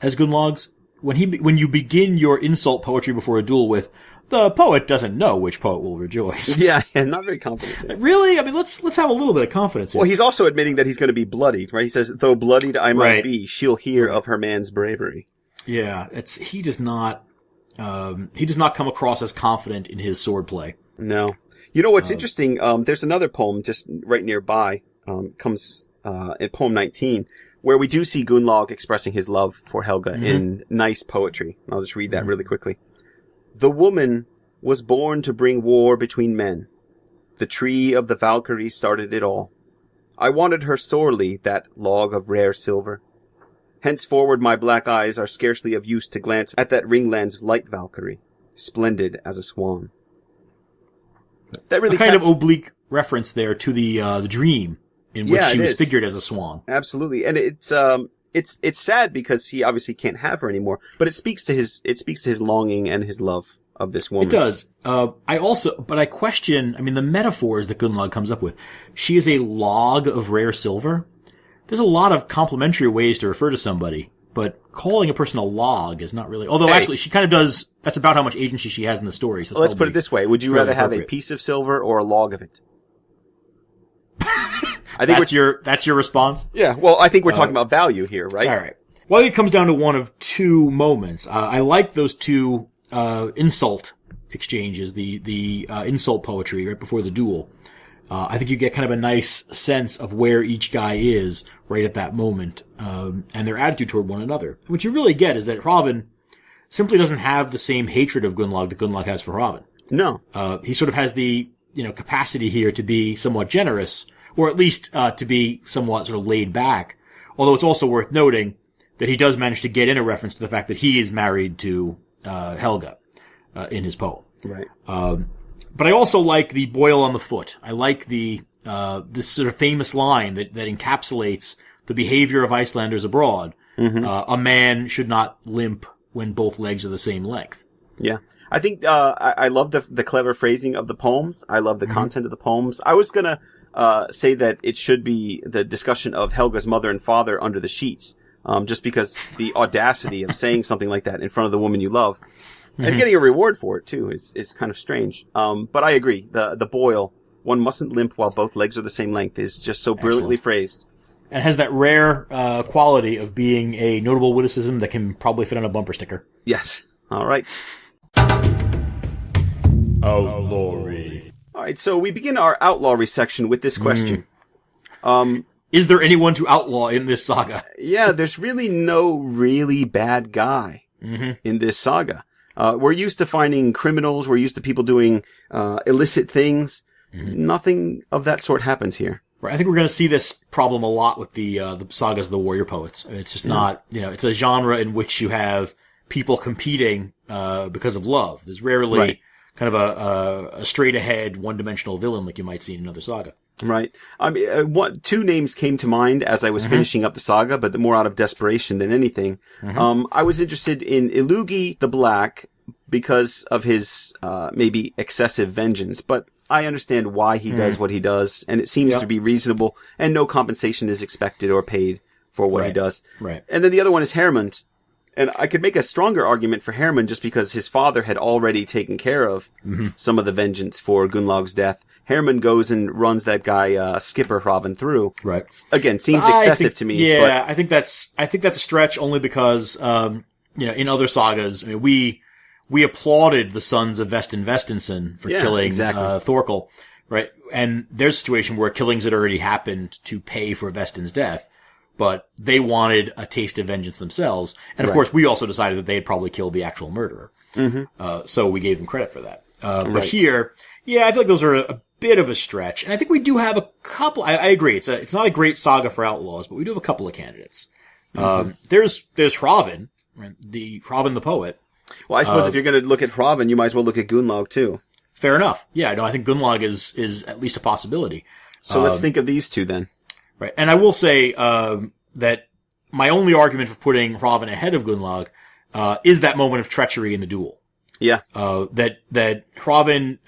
as Gunnlaug's. When you begin your insult poetry before a duel with, "The poet doesn't know which poet will rejoice." Yeah, not very confident. Really? I mean, let's have a little bit of confidence here. Well, he's also admitting that he's going to be bloodied, right? He says, "Though bloodied I might be, she'll hear of her man's bravery." Yeah, he does not come across as confident in his swordplay. No. You know what's interesting? There's another poem just right nearby, comes in poem 19, where we do see Gunnlaug expressing his love for Helga in nice poetry. I'll just read that really quickly. The woman was born to bring war between men. The tree of the Valkyrie started it all. I wanted her sorely, that log of rare silver. Henceforward my black eyes are scarcely of use to glance at that ringland's light Valkyrie, splendid as a swan. That really a kind of oblique reference there to the dream in which she was figured as a swan. Absolutely, and it's sad because he obviously can't have her anymore. But it speaks to his longing and his love of this woman. It does. I question. I mean, the metaphors that Gunnlaug comes up with. She is a log of rare silver. There's a lot of complimentary ways to refer to somebody, but calling a person a log is not really. Although actually, she kind of does. That's about how much agency she has in the story. So let's put it this way: would you rather have a piece of silver or a log of it? I think that's your response. Yeah. Well, I think we're talking about value here, right? All right. Well, it comes down to one of two moments. I like those two insult exchanges, the insult poetry right before the duel. I think you get kind of a nice sense of where each guy is right at that moment, and their attitude toward one another. What you really get is that Hrafn simply doesn't have the same hatred of Gunnlaug that Gunnlaug has for Hrafn. No. He sort of has the, capacity here to be somewhat generous, or at least, to be somewhat sort of laid back. Although it's also worth noting that he does manage to get in a reference to the fact that he is married to, Helga, in his poem. Right. But I also like the boil on the foot. I like this sort of famous line that encapsulates the behavior of Icelanders abroad. A man should not limp when both legs are the same length. Yeah. I think, I love the clever phrasing of the poems. I love the content of the poems. I was gonna, say that it should be the discussion of Helga's mother and father under the sheets. Just because the audacity of saying something like that in front of the woman you love. And getting a reward for it, too, is kind of strange. But I agree. The boil, one mustn't limp while both legs are the same length, is just so brilliantly phrased. And has that rare quality of being a notable witticism that can probably fit on a bumper sticker. Yes. All right. Outlawry. All right, so we begin our outlawry section with this question. Is there anyone to outlaw in this saga? Yeah, there's really no really bad guy in this saga. We're used to finding criminals. We're used to people doing illicit things. Nothing of that sort happens here. Right. I think we're going to see this problem a lot with the sagas of the warrior poets. It's just not, it's a genre in which you have people competing because of love. There's rarely kind of a straight ahead, one dimensional villain like you might see in another saga. Right. I mean, two names came to mind as I was finishing up the saga, but more out of desperation than anything. I was interested in Illugi the Black because of his, maybe excessive vengeance, but I understand why he does what he does, and it seems to be reasonable, and no compensation is expected or paid for what he does. Right. And then the other one is Hermund. And I could make a stronger argument for Hermund just because his father had already taken care of some of the vengeance for Gunnlaug's death. Hermund goes and runs that guy, Skipper Hrafn through. Right. Again, seems excessive to me. Yeah, but I think that's a stretch only because, in other sagas, I mean, we applauded the sons of Vestin Vestinson for killing, Thorkel, right? And there's a situation where killings had already happened to pay for Vestin's death, but they wanted a taste of vengeance themselves. And of course, we also decided that they had probably killed the actual murderer. So we gave them credit for that. But here, I feel like those are a bit of a stretch. And I think we do have a couple, I agree, it's not a great saga for outlaws, but we do have a couple of candidates. There's Hrafn, right? Hrafn the poet. Well, I suppose if you're going to look at Hrafn, you might as well look at Gunnlaug too. Fair enough. Yeah, no, I think Gunnlaug is at least a possibility. So let's think of these two then. Right. And I will say, that my only argument for putting Hrafn ahead of Gunnlaug, is that moment of treachery in the duel. Yeah. That Hrafn,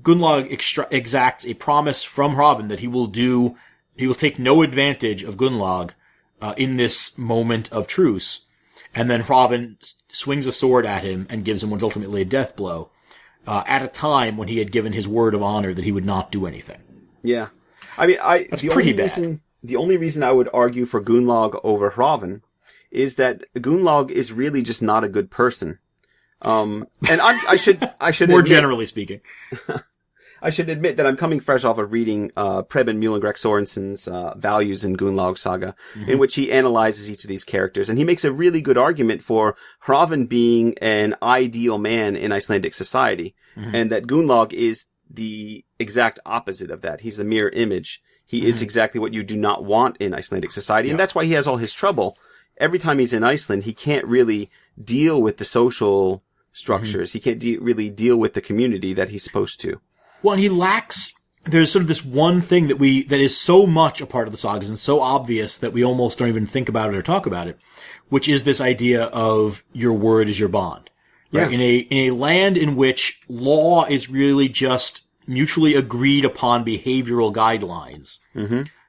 Gunnlaug exacts a promise from Hrafn that he will take no advantage of Gunnlaug, in this moment of truce. And then Hrafn swings a sword at him and gives him what's ultimately a death blow, at a time when he had given his word of honor that he would not do anything. Yeah. I mean, that's pretty bad. The only reason I would argue for Gunnlaug over Hrafn is that Gunnlaug is really just not a good person. And I should more generally speaking, I should admit that I'm coming fresh off of reading Preben Muhlengrek Sorensen's Values in Gunnlaug Saga, in which he analyzes each of these characters, and he makes a really good argument for Hrafn being an ideal man in Icelandic society, and that Gunnlaug is the exact opposite of that. He's a mirror image. He is exactly what you do not want in Icelandic society, and that's why he has all his trouble. Every time he's in Iceland, he can't really deal with the social structures. He can't really deal with the community that he's supposed to. Well, and he lacks, there's sort of this one thing that is so much a part of the sagas and so obvious that we almost don't even think about it or talk about it, which is this idea of your word is your bond. Right? Yeah. In a land in which law is really just mutually agreed upon behavioral guidelines.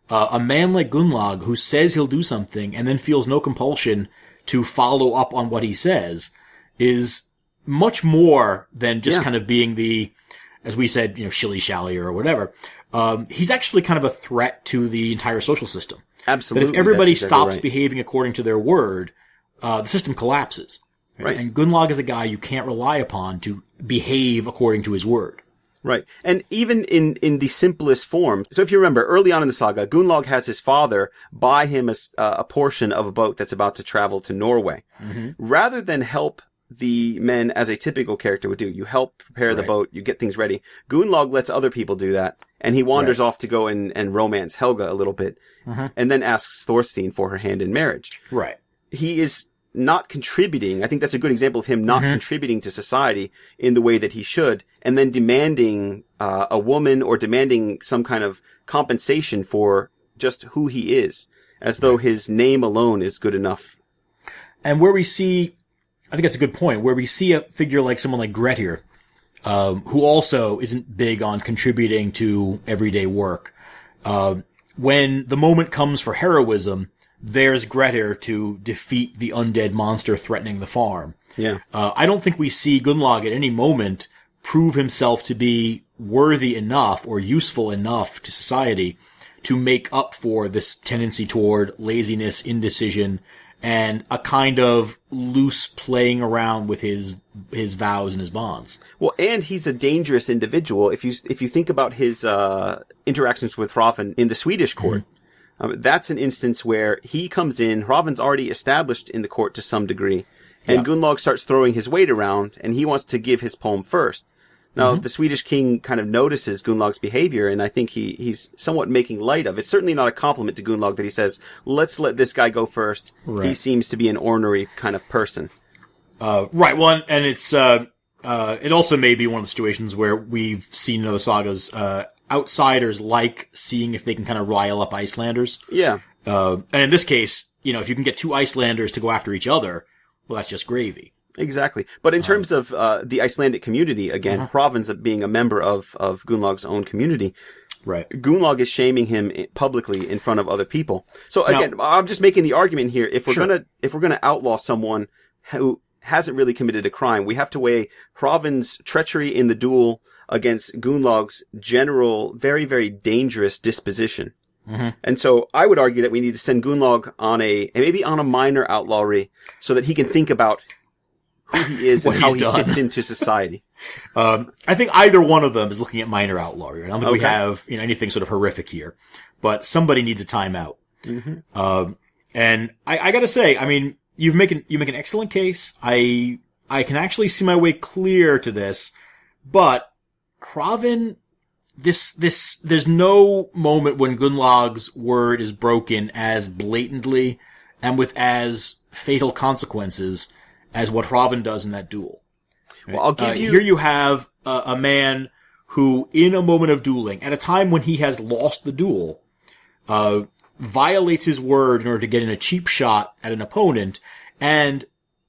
A man like Gunnlaug, who says he'll do something and then feels no compulsion to follow up on what he says, is much more than just kind of being the, as we said, shilly-shally or whatever. He's actually kind of a threat to the entire social system. Absolutely. That if everybody That's exactly stops right. behaving according to their word, the system collapses. Right. And Gunnlaug is a guy you can't rely upon to behave according to his word. Right. And even in the simplest form. So if you remember, early on in the saga, Gunnlaug has his father buy him a portion of a boat that's about to travel to Norway. Rather than help the men as a typical character would do, you help prepare the boat, you get things ready. Gunnlaug lets other people do that, and he wanders off to go and romance Helga a little bit, and then asks Thorstein for her hand in marriage. Right. He is not contributing. I think that's a good example of him not contributing to society in the way that he should, and then demanding a woman or demanding some kind of compensation for just who he is, as though his name alone is good enough. And where we see, I think that's a good point, where we see a figure like someone like Grettir, who also isn't big on contributing to everyday work. When the moment comes for heroism, there's Grettir to defeat the undead monster threatening the farm. Yeah. I don't think we see Gunnlaug at any moment prove himself to be worthy enough or useful enough to society to make up for this tendency toward laziness, indecision, and a kind of loose playing around with his vows and his bonds. Well, and he's a dangerous individual. If you think about his interactions with Hrafn in the Swedish court, that's an instance where he comes in, Hrafn's already established in the court to some degree, and Gunnlaug starts throwing his weight around, and he wants to give his poem first. Now, the Swedish king kind of notices Gunnlaug's behavior, and I think he's somewhat making light of it. It's certainly not a compliment to Gunnlaug that he says, let's let this guy go first. Right. He seems to be an ornery kind of person. Right. Well, and it's, it also may be one of the situations where we've seen in other sagas, outsiders like seeing if they can kind of rile up Icelanders. Yeah. And in this case, if you can get two Icelanders to go after each other, well, that's just gravy. Exactly. But in terms of the Icelandic community, again, Hrafn's being a member of Gunnlaug's own community. Right. Gunnlaug is shaming him publicly in front of other people. So again, I'm just making the argument here. If we're gonna outlaw someone who hasn't really committed a crime, we have to weigh Hrafn's treachery in the duel against Gunnlaug's general, very, very dangerous disposition. And so I would argue that we need to send Gunnlaug maybe on a minor outlawry so that he can think about who he is and how he fits into society. I think either one of them is looking at minor outlawry. I don't think we have anything sort of horrific here, but somebody needs a timeout. And I gotta say, I mean, you make an excellent case. I can actually see my way clear to this, but Hrafn, there's no moment when Gunnlaug's word is broken as blatantly and with as fatal consequences as what Hrafn does in that duel. Well, I'll give you... Here you have a man who, in a moment of dueling, at a time when he has lost the duel, violates his word in order to get in a cheap shot at an opponent, and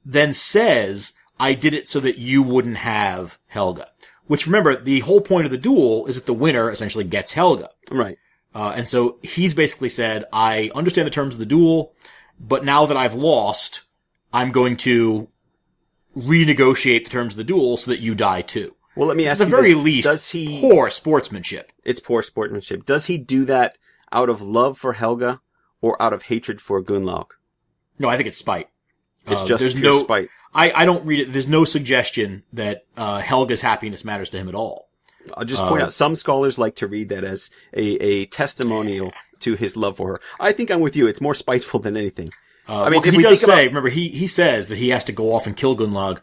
then says, I did it so that you wouldn't have Helga. Which, remember, the whole point of the duel is that the winner essentially gets Helga. Right. And so he's basically said, I understand the terms of the duel, but now that I've lost, I'm going to renegotiate the terms of the duel so that you die too. Well, let me ask you, at the very least, poor sportsmanship. It's poor sportsmanship. Does he do that out of love for Helga or out of hatred for Gunnlaug? No, I think it's spite. It's just pure spite. I don't read it. There's no suggestion that Helga's happiness matters to him at all. I'll just point out, some scholars like to read that as a testimonial to his love for her. I think I'm with you. It's more spiteful than anything. I mean, because he does say, remember, he says that he has to go off and kill Gunnlaug,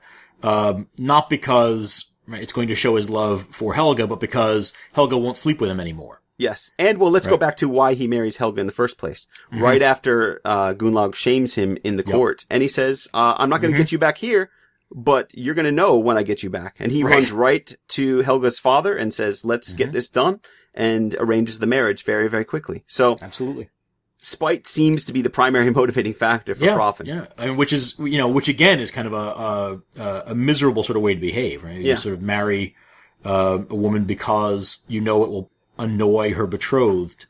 not because it's going to show his love for Helga, but because Helga won't sleep with him anymore. Yes. And well, let's go back to why he marries Helga in the first place. Mm-hmm. Right after, Gunnlaug shames him in the court. And he says, I'm not going to get you back here, but you're going to know when I get you back. And he runs right to Helga's father and says, let's get this done, and arranges the marriage very, very quickly. So. Absolutely. Spite seems to be the primary motivating factor for Hrafn. Yeah. I mean, which again is kind of a miserable sort of way to behave, right? You sort of marry, a woman because you know it will annoy her betrothed,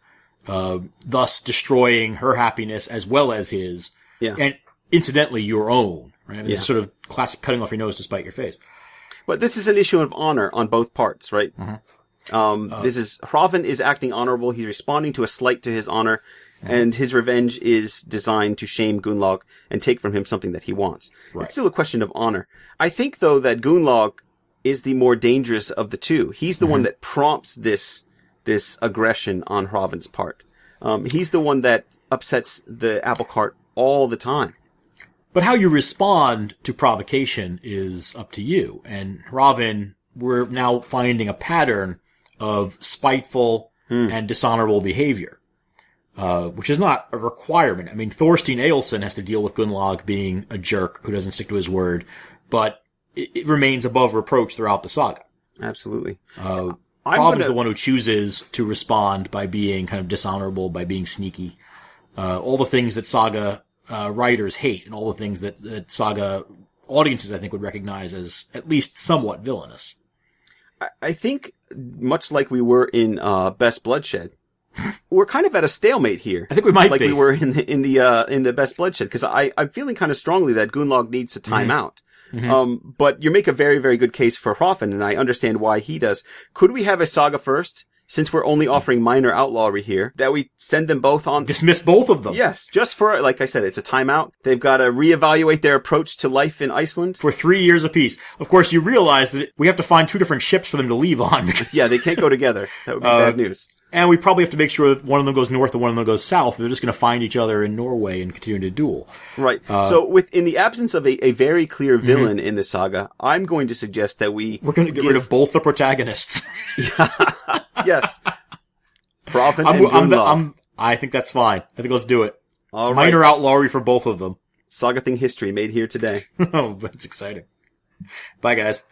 thus destroying her happiness as well as his, and incidentally your own, right? I mean, it's sort of classic cutting off your nose to spite your face. But this is an issue of honor on both parts, right? Mm-hmm. Hrafn is acting honorable. He's responding to a slight to his honor, and his revenge is designed to shame Gunnlaug and take from him something that he wants. Right. It's still a question of honor. I think, though, that Gunnlaug is the more dangerous of the two. He's the one that prompts this aggression on Hrafn's part. He's the one that upsets the apple cart all the time. But how you respond to provocation is up to you. And Hrafn, we're now finding a pattern of spiteful and dishonorable behavior, which is not a requirement. I mean, Thorstein Egilson has to deal with Gunnlaug being a jerk who doesn't stick to his word, but it remains above reproach throughout the saga. Absolutely. Hrafn's the one who chooses to respond by being kind of dishonorable, by being sneaky. All the things that saga writers hate, and all the things that saga audiences, I think, would recognize as at least somewhat villainous. I think, much like we were in Best Bloodshed, we're kind of at a stalemate here. I think we might be. Like we were in the Best Bloodshed, because I'm feeling kind of strongly that Gunnlaug needs to time out. Mm-hmm. But you make a very, very good case for Hrafn, and I understand why he does. Could we have a saga first? Since we're only offering minor outlawry here, that we send them both on. Dismiss both of them. Yes. Just for, like I said, it's a timeout. They've got to reevaluate their approach to life in Iceland. For 3 years apiece. Of course, you realize that we have to find 2 different ships for them to leave on. Yeah, they can't go together. That would be bad news. And we probably have to make sure that one of them goes north and one of them goes south. They're just going to find each other in Norway and continue to duel. Right. So in the absence of a very clear villain in the saga, I'm going to suggest that we're going to get rid of both the protagonists. Yes. Hrafn and Gunnlaug. I think that's fine. I think let's do it. All right. Minor outlawry for both of them. Saga Thing history made here today. Oh, that's exciting. Bye, guys.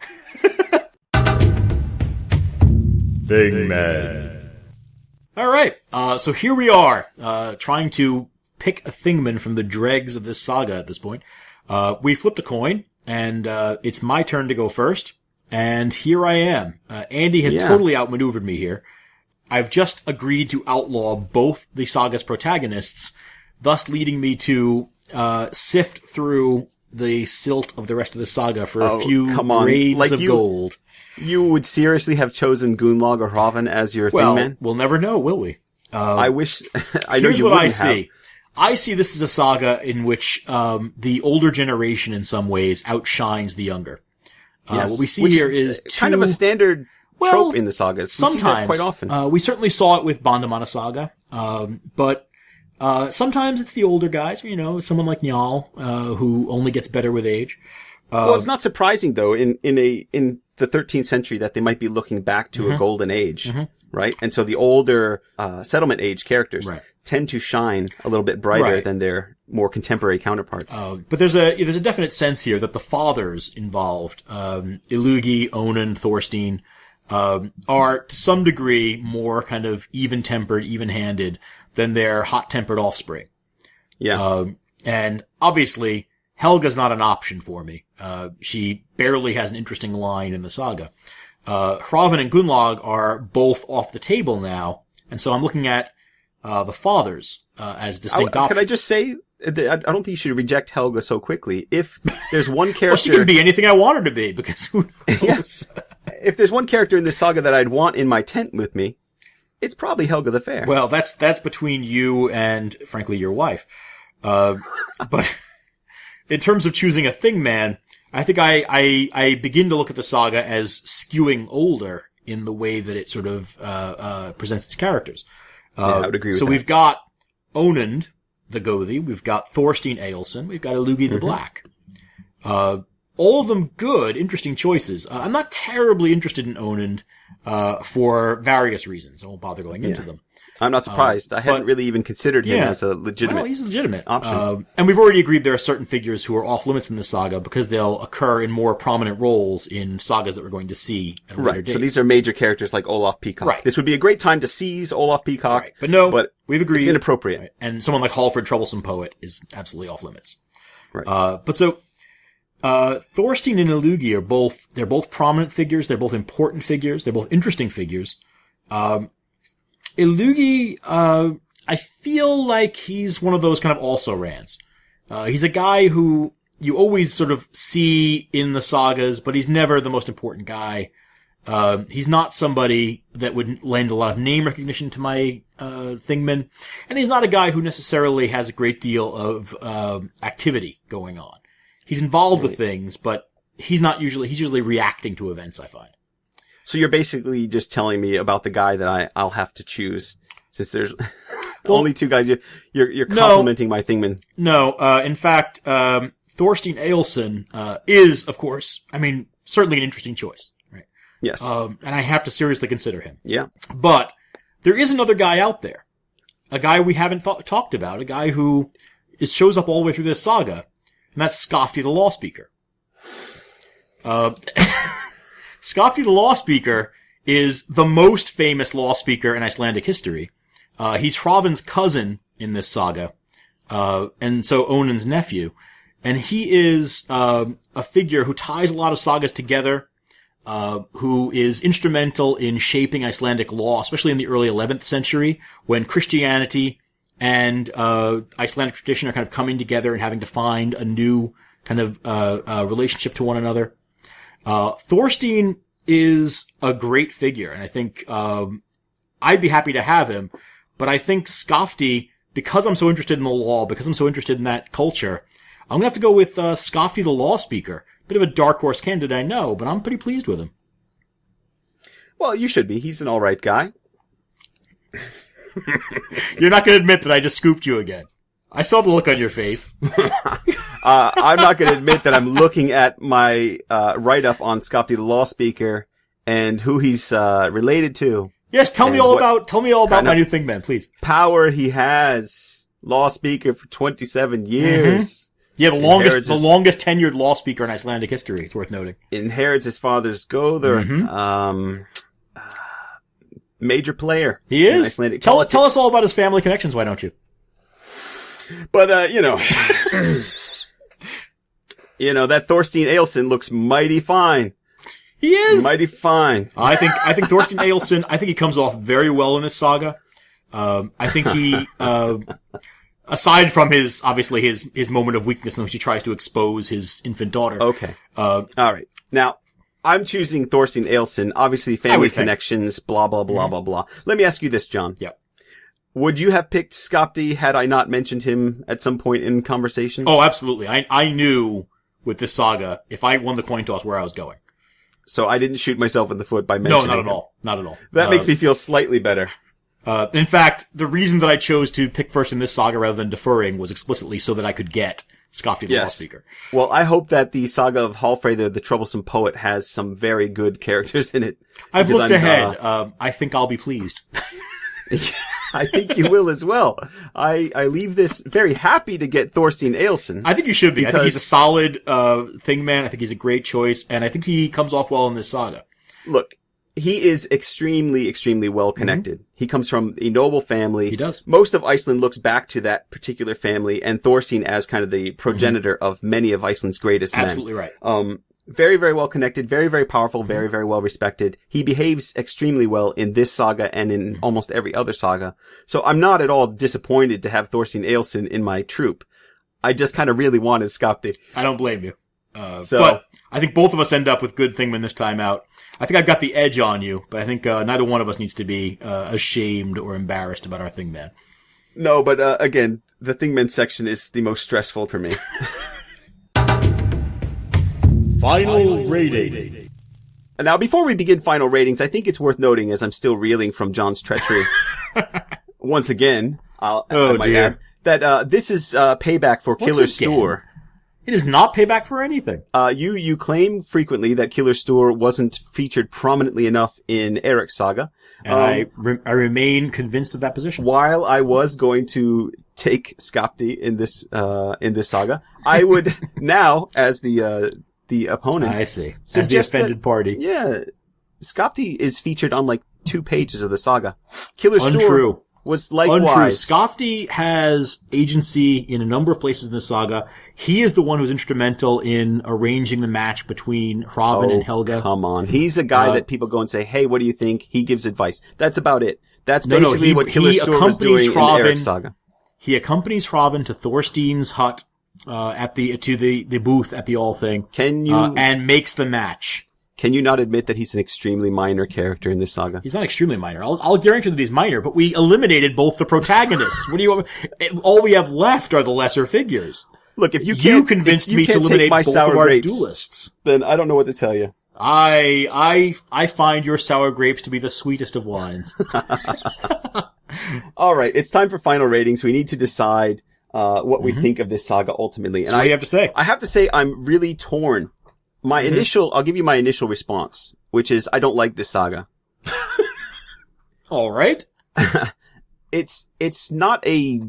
Thingman. All right. So here we are, trying to pick a Thingman from the dregs of this saga at this point. We flipped a coin, and it's my turn to go first. And here I am. Andy has totally outmaneuvered me here. I've just agreed to outlaw both the saga's protagonists, thus leading me to sift through the silt of the rest of the saga for a few grades of gold. You would seriously have chosen Gunnlaug or Hrafn as your Thingman? We'll never know, will we? I wish. I know here's you what wouldn't I see. have. I see this as a saga in which the older generation, in some ways, outshines the younger. Yes. What we see here is kind of a standard trope in the sagas. Sometimes, we see that quite often. We certainly saw it with Bandamana Saga, but sometimes it's the older guys. You know, someone like Njal, who only gets better with age. Well, it's not surprising though in the 13th century that they might be looking back to a golden age, right? And so the older settlement age characters tend to shine a little bit brighter than their more contemporary counterparts. But there's a definite sense here that the fathers involved, Illugi, Onan, Thorstein, are to some degree more kind of even-tempered, even-handed than their hot-tempered offspring. Yeah. And obviously, Helga's not an option for me. She barely has an interesting line in the saga. Hrafn and Gunnlaug are both off the table now, and so I'm looking at the fathers as distinct options. Could I just say, I don't think you should reject Helga so quickly. If there's one character... Well, she can be anything I want her to be, because who knows? If there's one character in this saga that I'd want in my tent with me, it's probably Helga the Fair. Well, that's between you and, frankly, your wife. But in terms of choosing a Thingman, I think I begin to look at the saga as skewing older in the way that it sort of presents its characters. I would agree with so that. we've got Onund the Gothi, we've got Thorstein Aelson, we've got Illugi the Black. All of them good, interesting choices. I'm not terribly interested in Onund for various reasons. I won't bother going into them. I'm not surprised. I hadn't really even considered him as a legitimate Well, he's a legitimate option. And we've already agreed there are certain figures who are off limits in the saga because they'll occur in more prominent roles in sagas that we're going to see at a later date. So these are major characters like Olaf Peacock. Right. This would be a great time to seize Olaf Peacock. Right. But no, we've agreed. It's inappropriate. Right. And someone like Hallfred Troublesome Poet is absolutely off limits. Right. But so, Thorstein and Illugi they're both prominent figures, they're both important figures, they're both interesting figures. Illugi, I feel like he's one of those kind of also-rans. He's a guy who you always sort of see in the sagas, but he's never the most important guy. He's not somebody that would lend a lot of name recognition to my, Thingman. And he's not a guy who necessarily has a great deal of, activity going on. He's involved with things, but he's usually reacting to events, I find. So you're basically just telling me about the guy that I'll have to choose, since there's only two guys. You're complimenting my Thingman. No, in fact, Thorstein Aelson, is, of course, certainly an interesting choice, right? Yes. And I have to seriously consider him. Yeah. But there is another guy out there. A guy we haven't talked about, a guy who shows up all the way through this saga, and that's Skafti the Law Speaker. Skafti the Law Speaker is the most famous law speaker in Icelandic history. He's Hrafn's cousin in this saga, and so Onund's nephew. And he is, a figure who ties a lot of sagas together, who is instrumental in shaping Icelandic law, especially in the early 11th century, when Christianity and, Icelandic tradition are kind of coming together and having to find a new kind of, relationship to one another. Thorstein is a great figure, and I think, I'd be happy to have him, but I think Skafti, because I'm so interested in the law, because I'm so interested in that culture, I'm gonna have to go with, Skafti the Law Speaker. Bit of a dark horse candidate, I know, but I'm pretty pleased with him. Well, you should be. He's an alright guy. You're not gonna admit that I just scooped you again. I saw the look on your face. I'm not going to admit that I'm looking at my write-up on Skafti the Law Speaker and who he's related to. Yes, tell me all about my new Thingman, please. Power he has. Law Speaker for 27 years. Yeah, the longest tenured law speaker in Icelandic history. It's worth noting. Inherits his father's Gother. Major player. He is. Icelandic Tell politics. us all about his family connections, why don't you? But, that Thorstein Aelson looks mighty fine. He is. Mighty fine. I think Thorstein Aelson, he comes off very well in this saga. I think he, aside from his moment of weakness in which he tries to expose his infant daughter. Okay. Alright. Now, I'm choosing Thorstein Aelson, obviously family connections, blah, blah, blah, blah, blah. Let me ask you this, John. Yeah. Would you have picked Skafti had I not mentioned him at some point in conversations? Oh, absolutely. I knew with this saga, if I won the coin toss, where I was going. So I didn't shoot myself in the foot by mentioning him. No, not at all. Not at all. That makes me feel slightly better. In fact, the reason that I chose to pick first in this saga rather than deferring was explicitly so that I could get Skafti the Law Speaker. Well, I hope that the Saga of Hallfredo, the Troublesome Poet, has some very good characters in it. I've looked ahead. I think I'll be pleased. I think you will as well. I leave this very happy to get Thorstein Aelson. I think you should be. I think he's a solid, Thingman. I think he's a great choice, and I think he comes off well in this saga. Look, he is extremely, extremely well connected. Mm-hmm. He comes from a noble family. He does. Most of Iceland looks back to that particular family, and Thorstein as kind of the progenitor of many of Iceland's greatest men. Absolutely right. Very, very well connected, very, very powerful, very, very well respected. He behaves extremely well in this saga and in almost every other saga. So I'm not at all disappointed to have Thorstein Aelson in my troupe. I just kind of really wanted Skafti. I don't blame you. But I think both of us end up with good Thingman this time out. I think I've got the edge on you, but I think neither one of us needs to be ashamed or embarrassed about our Thingman. No, but again, the Thingman section is the most stressful for me. Final rating. Now, before we begin final ratings, I think it's worth noting, as I'm still reeling from John's treachery, once again, I might add, that this is payback for Killer Store. It is not payback for anything. You claim frequently that Killer Store wasn't featured prominently enough in Eric's saga. And I remain convinced of that position. While I was going to take Skapti in this saga, I would now, as the opponent. I see. As the offended party. Yeah. Skapti is featured on like 2 pages of the saga. Killer Untrue. Store was likewise. Untrue. Skapti has agency in a number of places in the saga. He is the one who's instrumental in arranging the match between Hrafn and Helga. Come on. He's a guy that people go and say, hey, what do you think? He gives advice. That's about it. That's basically what Killer Store was doing in Eric's saga. He accompanies Hrafn to Thorstein's hut, to the booth at the All Thing. And makes the match. Can you not admit that he's an extremely minor character in this saga? He's not extremely minor. I'll guarantee that he's minor, but we eliminated both the protagonists. What do you want? All we have left are the lesser figures. Look, if you convinced me to eliminate both of our duelists, then I don't know what to tell you. I find your sour grapes to be the sweetest of wines. All right, it's time for final ratings. We need to decide what we think of this saga ultimately. So what do you have to say? I have to say I'm really torn. I'll give you my initial response, which is I don't like this saga. All right. It's not a...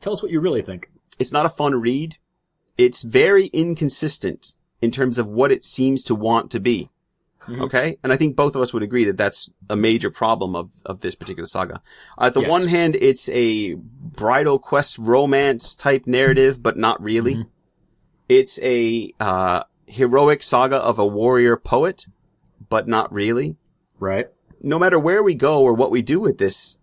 Tell us what you really think. It's not a fun read. It's very inconsistent in terms of what it seems to want to be. Mm-hmm. Okay? And I think both of us would agree that that's a major problem of this particular saga. At the one hand, it's a bridal quest romance type narrative, but not really. Mm-hmm. It's a heroic saga of a warrior poet, but not really. Right. No matter where we go or what we do with this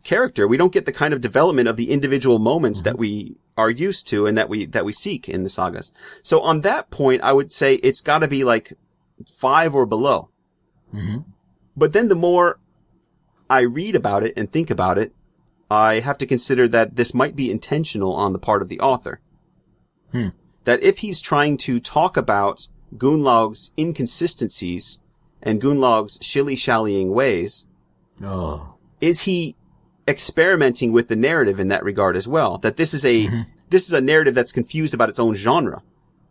character, we don't get the kind of development of the individual moments that we are used to and that we seek in the sagas. So on that point, I would say it's gotta be like 5 or below. Mm-hmm. But then the more I read about it and think about it, I have to consider that this might be intentional on the part of the author. That if he's trying to talk about Gunnlaug's inconsistencies and Gunnlaug's shilly-shallying ways, is he experimenting with the narrative in that regard as well? That this is a narrative that's confused about its own genre.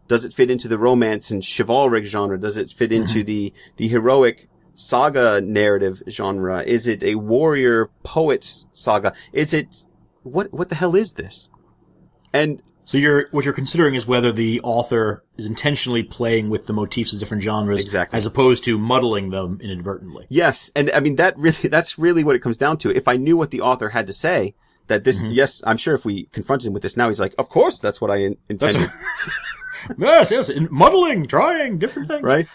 Does it fit into the romance and chivalric genre? Does it fit into the heroic saga narrative genre? Is it a warrior poet's saga? Is it, what the hell is this? And so what you're considering is whether the author is intentionally playing with the motifs of different genres, exactly, as opposed to muddling them inadvertently. Yes, and I mean that's really what it comes down to. If I knew what the author had to say, that this, yes, I'm sure if we confronted him with this now, he's like, of course, that's what I intended. yes, muddling, trying different things, right?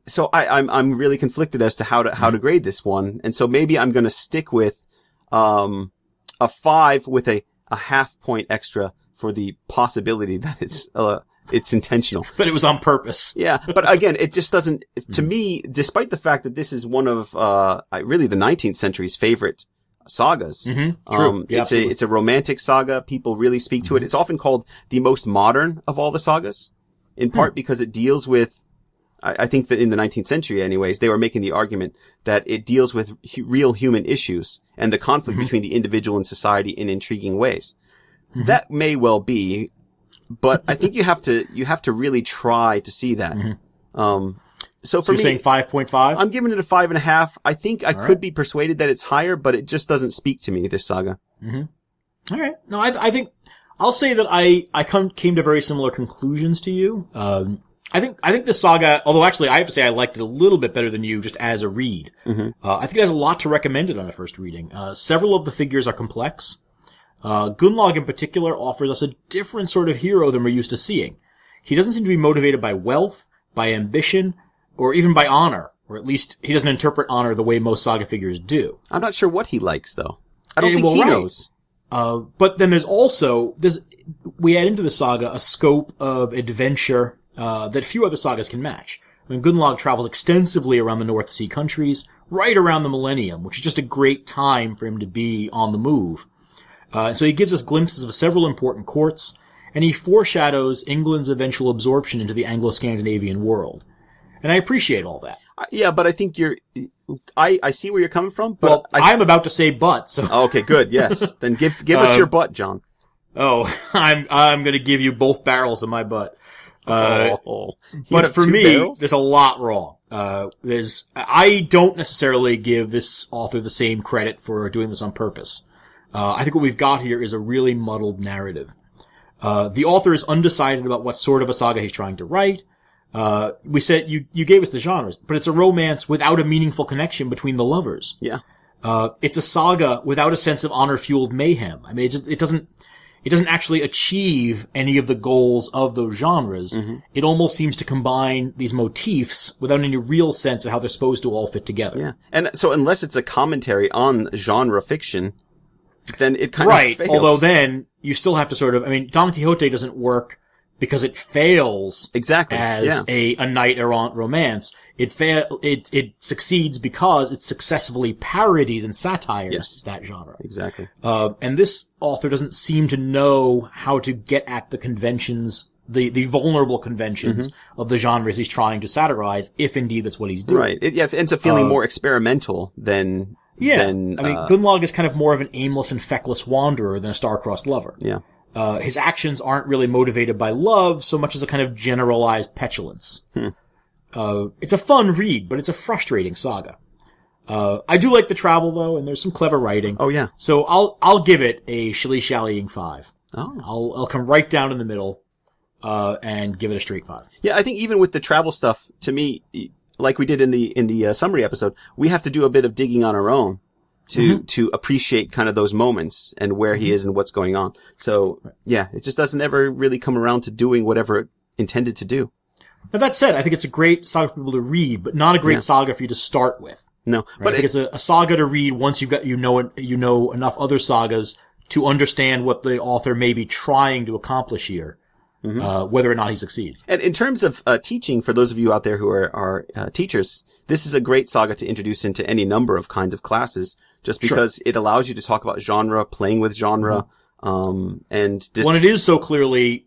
So I'm really conflicted as to how to grade this one, and so maybe I'm going to stick with a 5 with a half point extra for the possibility that it's intentional. But it was on purpose. Yeah. But again, it just doesn't, to me, despite the fact that this is one of, really the 19th century's favorite sagas. Mm-hmm. True. Yeah, it's a romantic saga. People really speak to it. It's often called the most modern of all the sagas, in part because it deals with, I think that in the 19th century anyways, they were making the argument that it deals with real human issues and the conflict between the individual and society in intriguing ways. Mm-hmm. That may well be, but I think you have to really try to see that. Mm-hmm. So for you're me, saying 5.5? I'm giving it a 5.5. I think I could be persuaded that it's higher, but it just doesn't speak to me, this saga. Mm-hmm. All right. No, I think I'll say that I came to very similar conclusions to you. I think this saga, although actually I have to say I liked it a little bit better than you just as a read. Mm-hmm. I think it has a lot to recommend it on a first reading. Several of the figures are complex. Gunnlaug in particular offers us a different sort of hero than we're used to seeing. He doesn't seem to be motivated by wealth, by ambition, or even by honor. Or at least he doesn't interpret honor the way most saga figures do. I'm not sure what he likes though. I don't think he knows. But then we add into the saga a scope of adventure that few other sagas can match. I mean, Gunnlaug travels extensively around the North Sea countries, right around the millennium, which is just a great time for him to be on the move. So he gives us glimpses of several important courts, and he foreshadows England's eventual absorption into the Anglo-Scandinavian world. And I appreciate all that. Yeah, but I think I see where you're coming from, but well, I'm about to say but, so. Okay, good, yes. Then give us your butt, John. Oh, I'm gonna give you both barrels of my butt. But for me, barrels? there's a lot wrong. I don't necessarily give this author the same credit for doing this on purpose. I think what we've got here is a really muddled narrative. The author is undecided about what sort of a saga he's trying to write. We said you gave us the genres, but it's a romance without a meaningful connection between the lovers. Yeah. It's a saga without a sense of honor-fueled mayhem. I mean, it doesn't actually achieve any of the goals of those genres. Mm-hmm. It almost seems to combine these motifs without any real sense of how they're supposed to all fit together. Yeah. And so unless it's a commentary on genre fiction, then it kind of fails. Right. Although then you still have to sort of, I mean, Don Quixote doesn't work because it fails exactly as a knight-errant romance. It succeeds because it successfully parodies and satires that genre. Exactly. And this author doesn't seem to know how to get at the conventions, the vulnerable conventions of the genres he's trying to satirize, if indeed that's what he's doing. Right. It ends up feeling more experimental than... Yeah. I mean, Gunnlaug is kind of more of an aimless and feckless wanderer than a star-crossed lover. Yeah. His actions aren't really motivated by love so much as a kind of generalized petulance. It's a fun read, but it's a frustrating saga. I do like the travel though, and there's some clever writing. Oh yeah. So I'll give it a shilly-shallying 5. Oh. I'll come right down in the middle, and give it a straight 5. Yeah, I think even with the travel stuff, to me, like we did in the summary episode, we have to do a bit of digging on our own to appreciate kind of those moments and where he is and what's going on. So yeah, it just doesn't ever really come around to doing whatever it intended to do. Now that said, I think it's a great saga for people to read, but not a great saga for you to start with. No, right? but I think it's a saga to read once you know enough other sagas to understand what the author may be trying to accomplish here. Whether or not he succeeds. And in terms of teaching, for those of you out there who are teachers, this is a great saga to introduce into any number of kinds of classes, just because it allows you to talk about genre, playing with genre, and when it is so clearly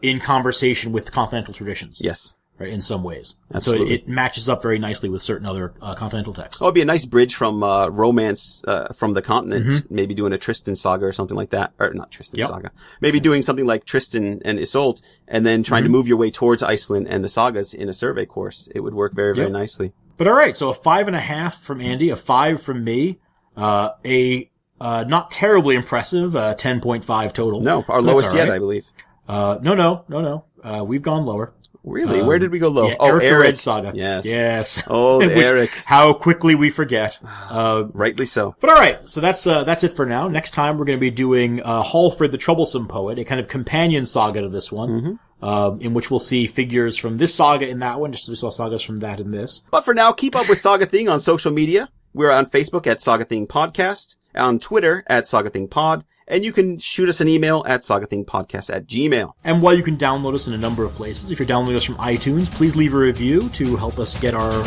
in conversation with continental traditions. Yes. Right, in some ways. Absolutely. So it matches up very nicely with certain other continental texts. Oh, it'd be a nice bridge from romance from the continent, maybe doing a Tristan saga or something like that. Or not Tristan saga. Maybe doing something like Tristan and Isolde, and then trying to move your way towards Iceland and the sagas in a survey course. It would work very, very nicely. But alright, so a 5.5 from Andy, a 5 from me, a not terribly impressive 10.5 total. No, our lowest yet, I believe. No. We've gone lower. Really? Where did we go low? Yeah, Eric the Red Saga. Yes. Oh, Eric. How quickly we forget. Rightly so. But alright, so that's it for now. Next time we're going to be doing, Hallfred the Troublesome Poet, a kind of companion saga to this one, in which we'll see figures from this saga in that one, just as we saw sagas from that in this. But for now, keep up with Saga Thing on social media. We're on Facebook at Saga Thing Podcast, on Twitter at Saga Thing Pod, and you can shoot us an email at sagathingpodcast@gmail.com. And while you can download us in a number of places, if you're downloading us from iTunes, please leave a review to help us get our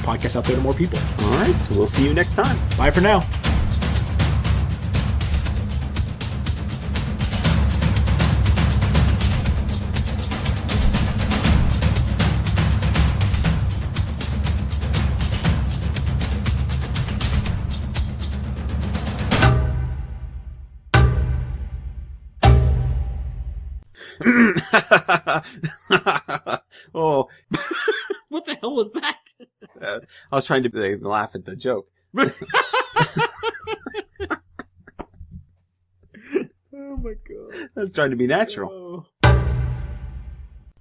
podcast out there to more people. All right. We'll see you next time. Bye for now. Oh. What the hell was that? I was trying to laugh at the joke. Oh my god. I was trying to be natural. Oh.